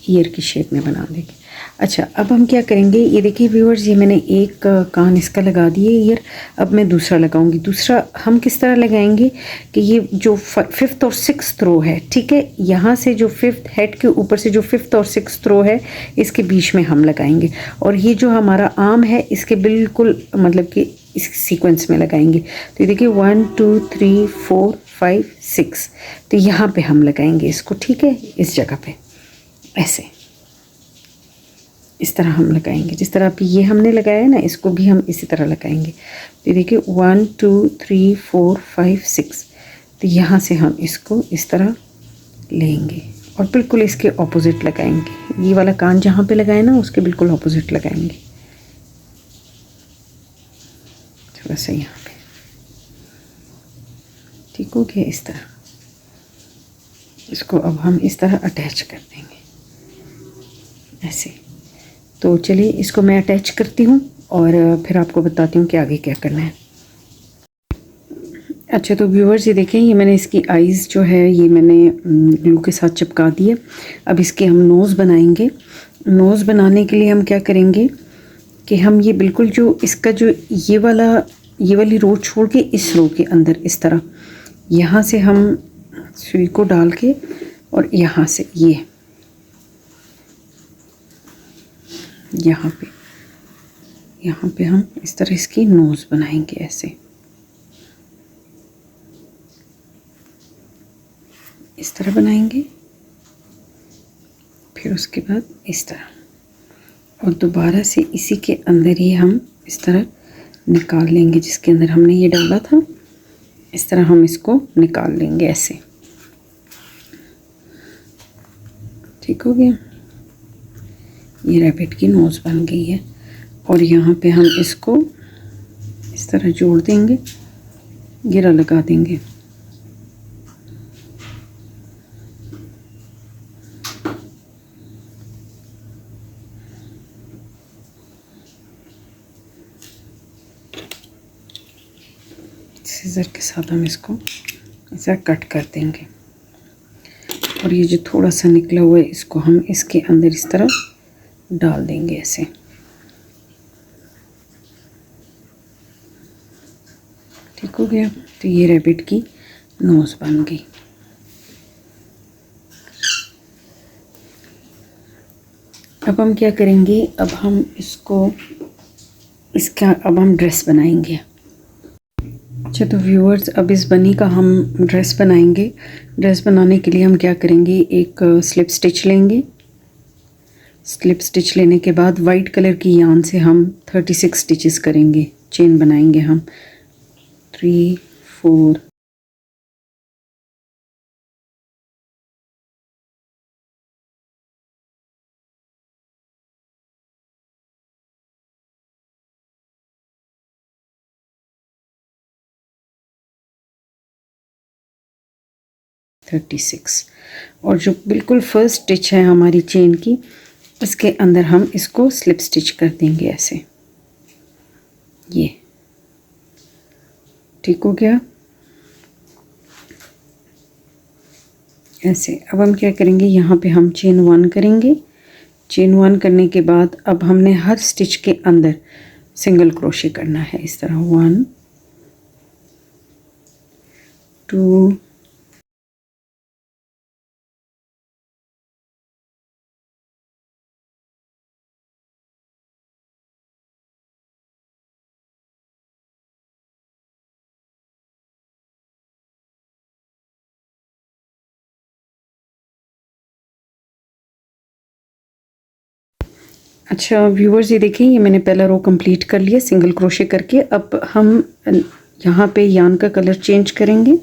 S1: ईयर की शेप में बना देंगे। अच्छा अब हम क्या करेंगे, ये देखिए व्यूअर्स, ये मैंने एक कान इसका लगा दिए ईयर। अब मैं दूसरा लगाऊंगी। दूसरा हम किस तरह लगाएंगे कि ये जो 5th और 6th रो है, ठीक है, यहाँ से जो 5th हेड के ऊपर से जो 5th और 6th रो है इसके बीच में हम लगाएंगे, और ये जो हमारा आर्म है इसके बिल्कुल मतलब कि इस सीक्वेंस में लगाएंगे। तो ये देखिए 1 2 3 4 5 6, तो यहाँ पे हम लगाएंगे इसको, ठीक है, इस जगह पे ऐसे इस तरह हम लगाएंगे। जिस तरह अभी ये हमने लगाया है ना, इसको भी हम इसी तरह लगाएंगे। तो देखिए 1 2 3 4 5 6, तो यहाँ से हम इसको इस तरह लेंगे और बिल्कुल इसके ऑपोजिट लगाएंगे। ये वाला कान जहाँ पे लगाए ना उसके बिल्कुल ऑपोजिट लगाएंगे, थोड़ा सा यहाँ पे, ठीक हो गया। इस तरह इसको अब हम इस तरह अटैच कर देंगे ऐसे। तो चलिए इसको मैं अटैच करती हूँ और फिर आपको बताती हूँ कि आगे क्या करना है। अच्छा तो व्यूअर्स ये देखें, ये मैंने इसकी आईज़ जो है ये मैंने ग्लू के साथ चिपका दी है। अब इसके हम नोज़ बनाएंगे। नोज़ बनाने के लिए हम क्या करेंगे कि हम ये बिल्कुल जो इसका जो ये वाली रो छोड़ के इस रो के अंदर इस तरह यहाँ से हम सुई को डाल के और यहाँ से ये यहाँ पे हम इस तरह इसकी नोज़ बनाएंगे ऐसे, इस तरह बनाएंगे। फिर उसके बाद इस तरह और दोबारा से इसी के अंदर ही हम इस तरह निकाल लेंगे, जिसके अंदर हमने ये डाला था इस तरह हम इसको निकाल लेंगे ऐसे, ठीक हो गया। ये रैबिट की नोज़ बन गई है और यहाँ पे हम इसको इस तरह जोड़ देंगे, गिरा लगा देंगे। सीजर के साथ हम इसको ऐसा कट कर देंगे और ये जो थोड़ा सा निकला हुआ है इसको हम इसके अंदर इस तरह डाल देंगे ऐसे, ठीक हो गया। तो ये रैबिट की नोज़ बन गई। अब हम क्या करेंगे, अब हम इसका अब हम ड्रेस बनाएंगे। अच्छा तो व्यूअर्स, अब इस बनी का हम ड्रेस बनाएंगे। ड्रेस बनाने के लिए हम क्या करेंगे, एक स्लिप स्टिच लेंगे। स्लिप स्टिच लेने के बाद वाइट कलर की यान से हम 36 स्टिचेस करेंगे, चेन बनाएंगे हम 3 4 36, और जो बिल्कुल फर्स्ट स्टिच है हमारी चेन की इसके अंदर हम इसको स्लिप स्टिच कर देंगे ऐसे, ये ठीक हो गया ऐसे। अब हम क्या करेंगे, यहाँ पे हम चेन 1 करेंगे। चेन 1 करने के बाद अब हमने हर स्टिच के अंदर सिंगल क्रोशे करना है इस तरह 1 2 अच्छा व्यूअर्स, ये देखिए ये मैंने पहला रो कंप्लीट कर लिया सिंगल क्रोशे करके। अब हम यहाँ पे यान का कलर चेंज करेंगे,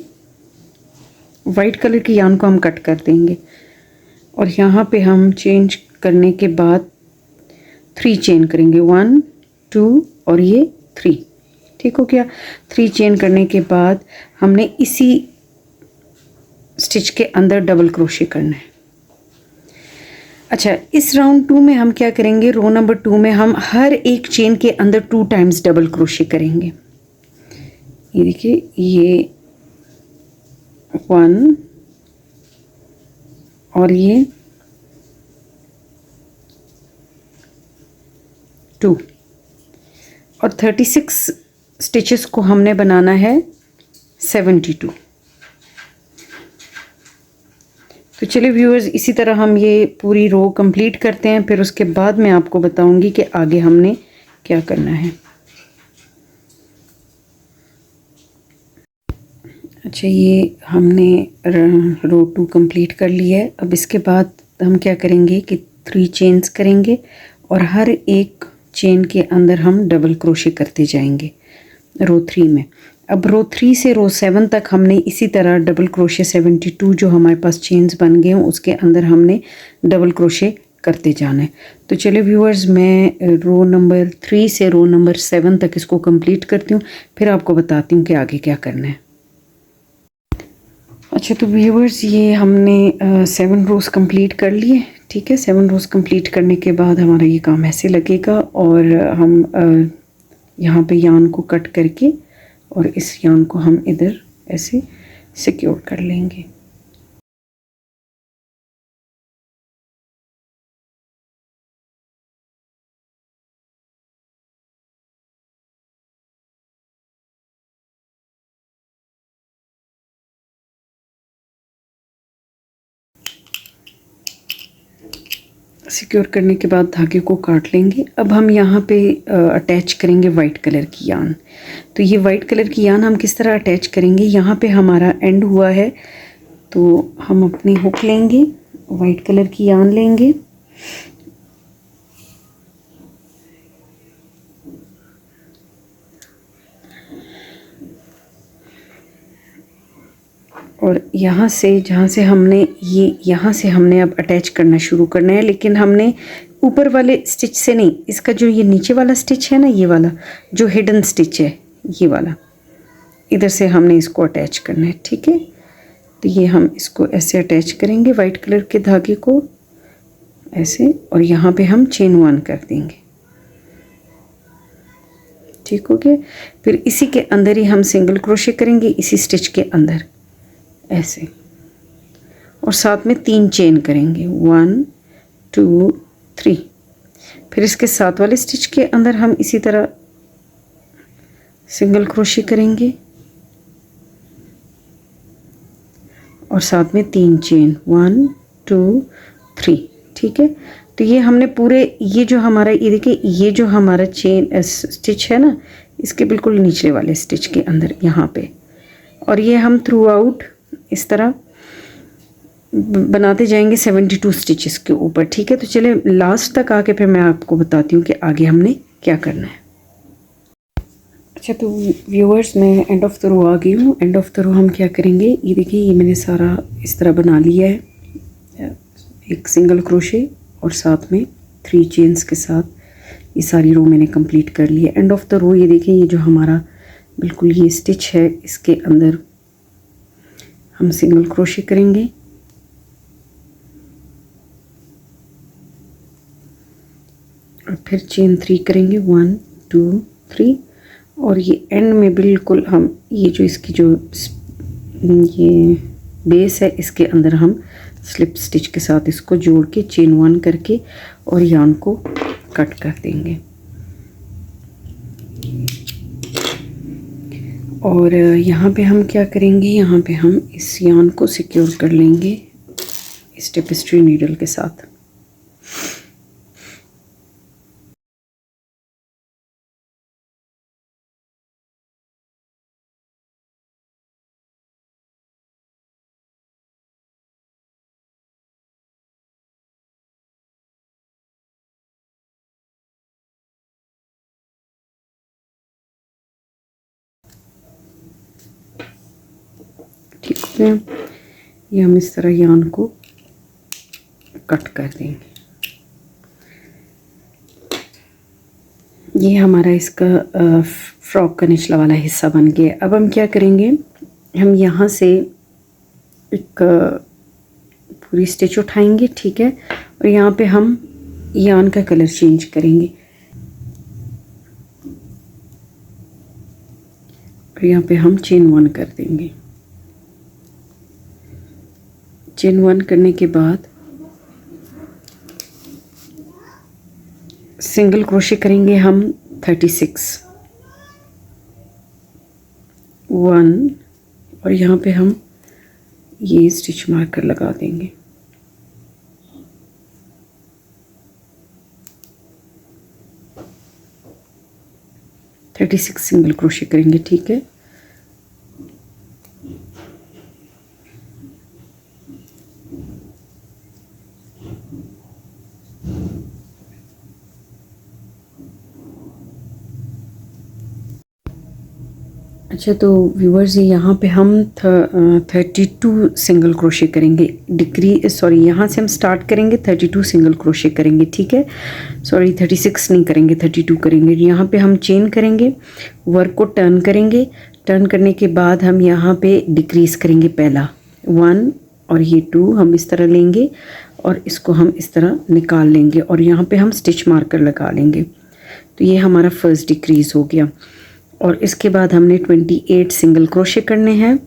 S1: वाइट कलर की यान को हम कट कर देंगे और यहाँ पे हम चेंज करने के बाद 3 चेन करेंगे, 1 2 और ये 3। ठीक हो गया। 3 चेन करने के बाद हमने इसी स्टिच के अंदर डबल क्रोशे करना है। अच्छा, इस राउंड 2 में हम क्या करेंगे, रो नंबर 2 में हम हर एक चेन के अंदर 2 टाइम्स डबल क्रोशे करेंगे। ये देखिए, ये 1 और ये 2 और 36 स्टिचेस को हमने बनाना है 72। तो चलिए व्यूअर्स, इसी तरह हम ये पूरी रो कंप्लीट करते हैं, फिर उसके बाद मैं आपको बताऊंगी कि आगे हमने क्या करना है। अच्छा, ये हमने रो 2 कंप्लीट कर लिया है। अब इसके बाद हम क्या करेंगे कि 3 चेन्स करेंगे और हर एक चेन के अंदर हम डबल क्रोशे करते जाएंगे रो 3 में। अब रो 3 से रो 7 तक हमने इसी तरह डबल क्रोशे 72 जो हमारे पास चेन्स बन गए हैं उसके अंदर हमने डबल क्रोशे करते जाना है। तो चलिए व्यूअर्स, मैं रो नंबर 3 से रो नंबर 7 तक इसको कंप्लीट करती हूँ, फिर आपको बताती हूँ कि आगे क्या करना है। अच्छा, तो व्यूअर्स ये हमने 7 रोज़ कंप्लीट कर लिए। ठीक है, 7 रोज़ कंप्लीट करने के बाद हमारा ये काम ऐसे लगेगा और हम यहाँ पे यान को कट करके और इस यान को हम इधर ऐसे सिक्योर कर लेंगे। सिक्योर करने के बाद धागे को काट लेंगे। अब हम यहाँ पे अटैच करेंगे वाइट कलर की यान। तो ये वाइट कलर की यान हम किस तरह अटैच करेंगे, यहाँ पे हमारा एंड हुआ है तो हम अपनी हुक लेंगे, वाइट कलर की यान लेंगे और यहाँ से जहाँ से हमने यहाँ से हमने अब अटैच करना शुरू करना है, लेकिन हमने ऊपर वाले स्टिच से नहीं, इसका जो ये नीचे वाला स्टिच है ना, ये वाला जो हिडन स्टिच है, ये वाला इधर से हमने इसको अटैच करना है। ठीक है, तो ये हम इसको ऐसे अटैच करेंगे वाइट कलर के धागे को ऐसे, और यहाँ पे हम चेन 1 कर देंगे। ठीक हो गया। फिर इसी के अंदर ही हम सिंगल क्रोशे करेंगे, इसी स्टिच के अंदर ऐसे, और साथ में 3 चेन करेंगे, 1 2 3। फिर इसके साथ वाले स्टिच के अंदर हम इसी तरह सिंगल क्रोशे करेंगे और साथ में 3 चेन, 1 2 3। ठीक है, तो ये हमने पूरे, ये जो हमारा, ये देखिए ये जो हमारा चेन स्टिच है ना, इसके बिल्कुल निचले वाले स्टिच के अंदर यहाँ पे, और ये हम थ्रू आउट इस तरह बनाते जाएंगे 72 स्टिचेस के ऊपर। ठीक है, तो चले लास्ट तक आके फिर मैं आपको बताती हूँ कि आगे हमने क्या करना है। अच्छा, तो व्यूअर्स मैं एंड ऑफ द रो आ गई हूँ। एंड ऑफ द रो हम क्या करेंगे, ये देखिए ये मैंने सारा इस तरह बना लिया है, एक सिंगल क्रोशे और साथ में 3 चेन्स के साथ ये सारी रो मैंने कंप्लीट कर ली है। एंड ऑफ द रो ये देखिए, ये जो हमारा बिल्कुल ये स्टिच है, इसके अंदर हम सिंगल क्रोशे करेंगे और फिर चेन 3 करेंगे, 1 2 3, और ये एंड में बिल्कुल हम ये जो इसकी जो ये बेस है, इसके अंदर हम स्लिप स्टिच के साथ इसको जोड़ के चेन 1 करके और यान को कट कर देंगे। और यहाँ पे हम क्या करेंगे, यहाँ पे हम इस यान को सिक्योर कर लेंगे इस टेपेस्ट्री नीडल के साथ। हैं, ये हम इस तरह यान को कट कर देंगे। ये हमारा इसका फ्रॉक का निचला वाला हिस्सा बन गया। अब हम क्या करेंगे, हम यहाँ से एक पूरी स्टिच उठाएंगे, ठीक है, और यहाँ पे हम यान का कलर चेंज करेंगे और यहाँ पे हम चेन 1 कर देंगे। चेन 1 करने के बाद सिंगल क्रोशे करेंगे हम 36 1, और यहाँ पे हम ये स्टिच मार्कर लगा देंगे। थर्टी 36 सिंगल क्रोशे करेंगे, ठीक है। अच्छा, तो व्यूवर्स यहाँ पे हम 32 सिंगल क्रोशे करेंगे। यहाँ से हम स्टार्ट करेंगे 32 सिंगल क्रोशे करेंगे, ठीक है। 36 नहीं करेंगे, 32 करेंगे। यहाँ पे हम चेन करेंगे, वर्क को टर्न करेंगे। टर्न करने के बाद हम यहाँ पे डिक्रीज करेंगे, पहला 1 और ये 2 हम इस तरह लेंगे और इसको हम इस तरह निकाल लेंगे और यहाँ पे हम स्टिच मार्कर लगा लेंगे। तो ये हमारा फर्स्ट डिक्रीज हो गया। और इसके बाद हमने 28 सिंगल क्रोशे करने हैं।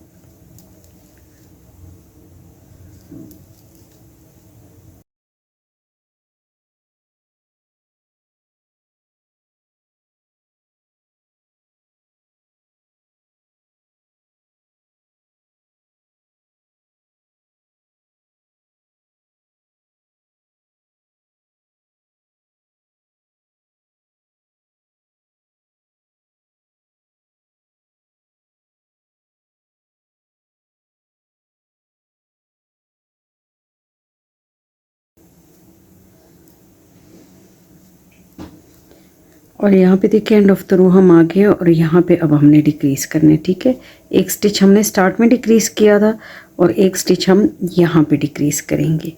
S1: और यहाँ पे देखिए एंड ऑफ द रो हम आ गए और यहाँ पे अब हमने डिक्रीज करने, ठीक है। एक स्टिच हमने स्टार्ट में डिक्रीज किया था और एक स्टिच हम यहाँ पे डिक्रीज करेंगे,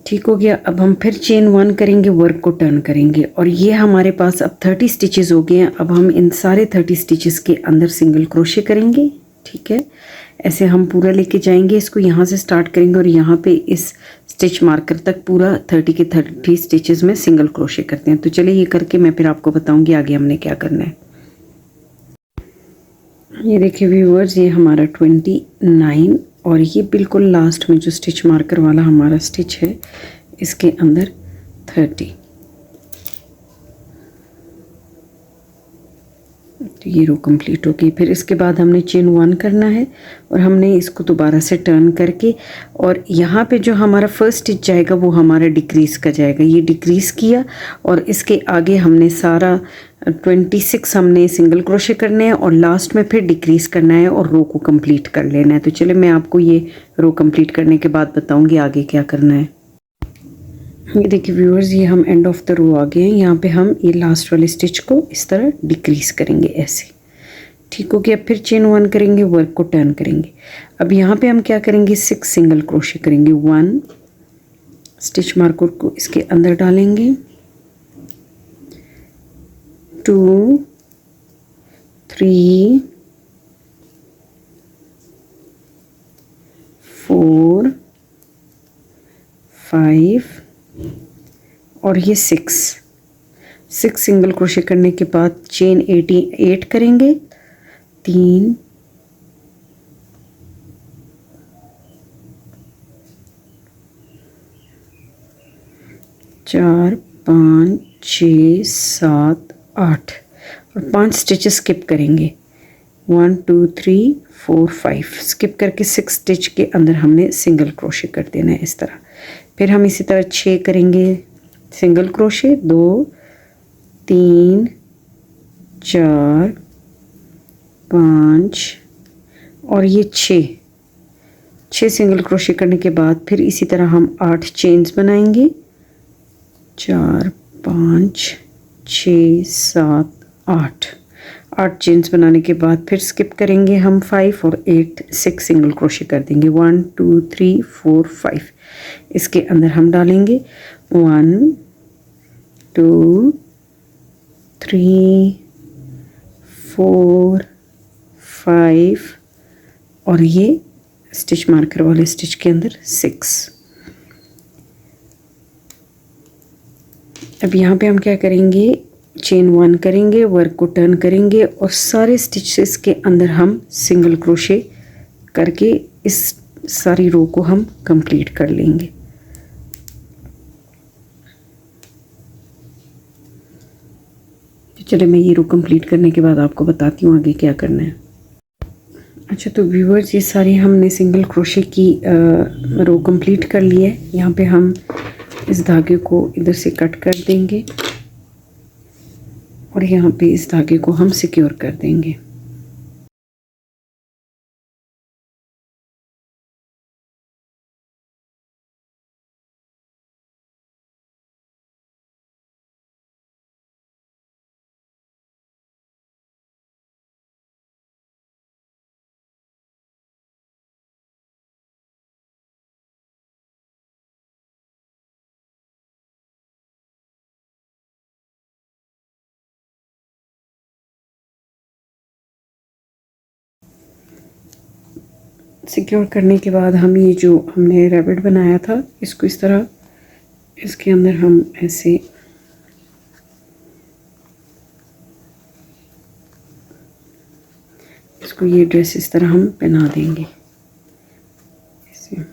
S1: ठीक हो गया। अब हम फिर चेन 1 करेंगे, वर्क को टर्न करेंगे और ये हमारे पास अब 30 स्टिचेस हो गए हैं। अब हम इन सारे 30 स्टिचेस के अंदर सिंगल क्रोशे करेंगे, ठीक है। ऐसे हम पूरा लेके जाएंगे, इसको यहाँ से स्टार्ट करेंगे और यहाँ पे इस स्टिच मार्कर तक पूरा 30 के 30 स्टिचेस में सिंगल क्रोशे करते हैं। तो चलिए ये करके मैं फिर आपको बताऊंगी आगे हमने क्या करना है। ये देखिए व्यूअर्स, ये हमारा 29 और ये बिल्कुल लास्ट में जो स्टिच मार्कर वाला हमारा स्टिच है इसके अंदर 30। तो ये रो कंप्लीट हो गई। फिर इसके बाद हमने चेन 1 करना है और हमने इसको दोबारा से टर्न करके और यहाँ पे जो हमारा फर्स्ट स्टिच जाएगा वो हमारा डिक्रीज़ का जाएगा। ये डिक्रीज़ किया और इसके आगे हमने सारा 26 हमने सिंगल क्रोशे करने हैं और लास्ट में फिर डिक्रीज़ करना है और रो को कंप्लीट कर लेना है। तो चलिए मैं आपको ये रो कंप्लीट करने के बाद बताऊँगी आगे क्या करना है। ये देखिए व्यूअर्स, ये हम एंड ऑफ द रो आ गए हैं। यहाँ पे हम ये लास्ट वाले स्टिच को इस तरह डिक्रीज करेंगे ऐसे, ठीक हो गया। फिर चेन 1 करेंगे, वर्क को टर्न करेंगे। अब यहाँ पे हम क्या करेंगे, 6 सिंगल क्रोशे करेंगे। 1 स्टिच मार्कर को इसके अंदर डालेंगे, 2 3 4 5 और ये 6 सिंगल क्रोशे करने के बाद चेन 88 करेंगे। 3 4 5 6 7 8 और 5 स्टिचेस स्किप करेंगे। 1 2 3 4 5 स्किप करके 6 स्टिच के अंदर हमने सिंगल क्रोशे कर देना है इस तरह। फिर हम इसी तरह 6 करेंगे सिंगल क्रोशे, 2 3 4 5 और ये 6 सिंगल क्रोशे करने के बाद फिर इसी तरह हम 8 चेन्स बनाएंगे। 4 5 6 7 8 8 चेन्स बनाने के बाद फिर स्किप करेंगे हम 5 और 8 6 सिंगल क्रोशे कर देंगे। 1 2 3 4 5 इसके अंदर हम डालेंगे 1 2 3 4 5 और ये स्टिच मार्कर वाले स्टिच के अंदर 6। अब यहाँ पे हम क्या करेंगे, चेन 1 करेंगे, वर्क को टर्न करेंगे और सारे स्टिचेस के अंदर हम सिंगल क्रोशे करके इस सारी रो को हम कंप्लीट कर लेंगे। तो चलिए मैं ये रो कंप्लीट करने के बाद आपको बताती हूँ आगे क्या करना है। अच्छा तो व्यूअर्स, ये सारी हमने सिंगल क्रोशे की रो कंप्लीट कर ली है। यहाँ पे हम इस धागे को इधर से कट कर देंगे और यहाँ पे इस धागे को हम सिक्योर कर देंगे। सिक्योर करने के बाद हम ये जो हमने रैबिट बनाया था इसको इस तरह इसके अंदर हम ऐसे इसको ये ड्रेस इस तरह हम पहना देंगे ऐसे।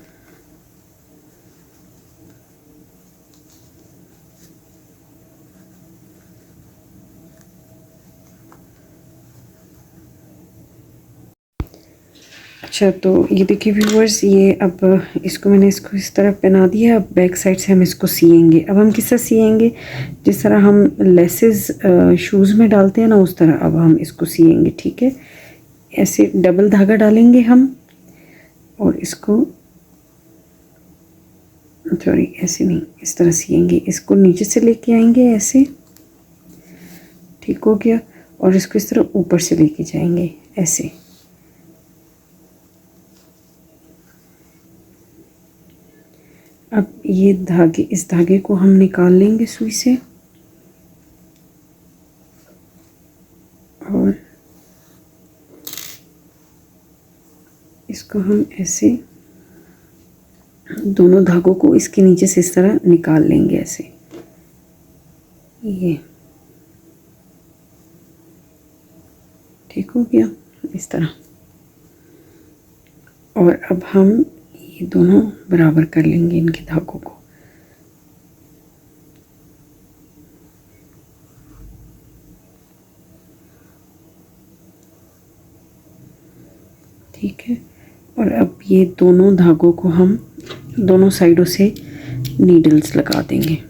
S1: अच्छा तो ये देखिए व्यूअर्स, ये अब इसको मैंने इसको इस तरह पहना दिया। अब बैक साइड से हम इसको सिएंगे। अब हम किस तरह सिएंगे, जिस तरह हम लेसेस शूज़ में डालते हैं ना, उस तरह अब हम इसको सिएंगे। ठीक है, ऐसे डबल धागा डालेंगे हम और इसको, सॉरी ऐसे नहीं, इस तरह सिएंगे। इसको नीचे से लेके आएंगे ऐसे, ठीक हो गया, और इसको इस तरह ऊपर से लेके जाएंगे ऐसे। अब ये धागे, इस धागे को हम निकाल लेंगे सुई से और इसको हम ऐसे दोनों धागों को इसके नीचे से इस तरह निकाल लेंगे ऐसे, ये ठीक हो गया इस तरह। और अब हम ये दोनों बराबर कर लेंगे इनके धागों को। ठीक है, और अब ये दोनों धागों को हम दोनों साइडों से नीडल्स लगा देंगे।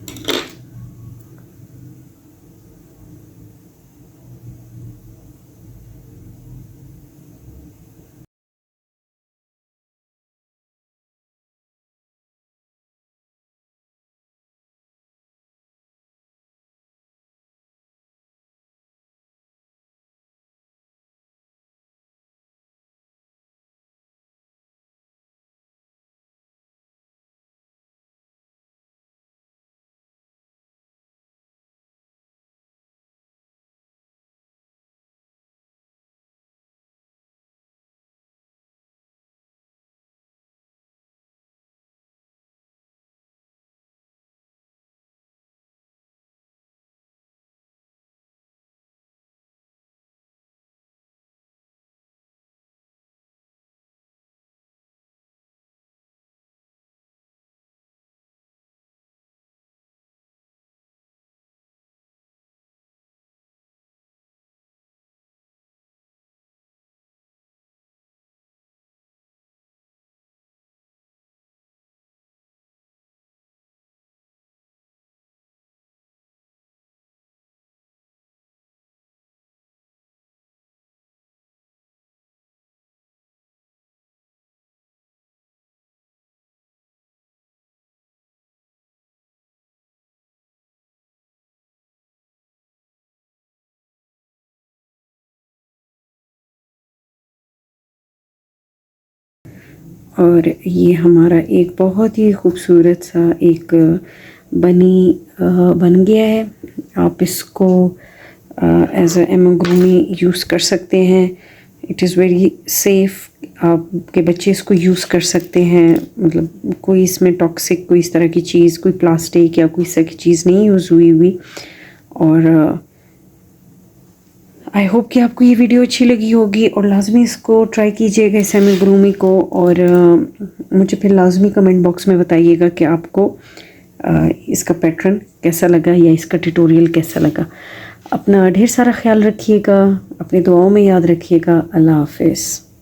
S1: और ये हमारा एक बहुत ही खूबसूरत सा एक बन गया है। आप इसको एज ए एमोग्रूमी यूज़ कर सकते हैं। इट इज़ वेरी सेफ़, आपके बच्चे इसको यूज़ कर सकते हैं। मतलब कोई इसमें टॉक्सिक कोई इस तरह की चीज़, कोई प्लास्टिक या कोई इस तरह की चीज़ नहीं यूज़ हुई। और आई होप कि आपको ये वीडियो अच्छी लगी होगी और लाजमी इसको ट्राई कीजिएगा इस एमोग्रूमी को। और मुझे फिर लाजमी कमेंट बॉक्स में बताइएगा कि आपको इसका पैटर्न कैसा लगा या इसका ट्यूटोरियल कैसा लगा। अपना ढेर सारा ख्याल रखिएगा, अपनी दुआओं में याद रखिएगा। अल्लाह हाफिज़।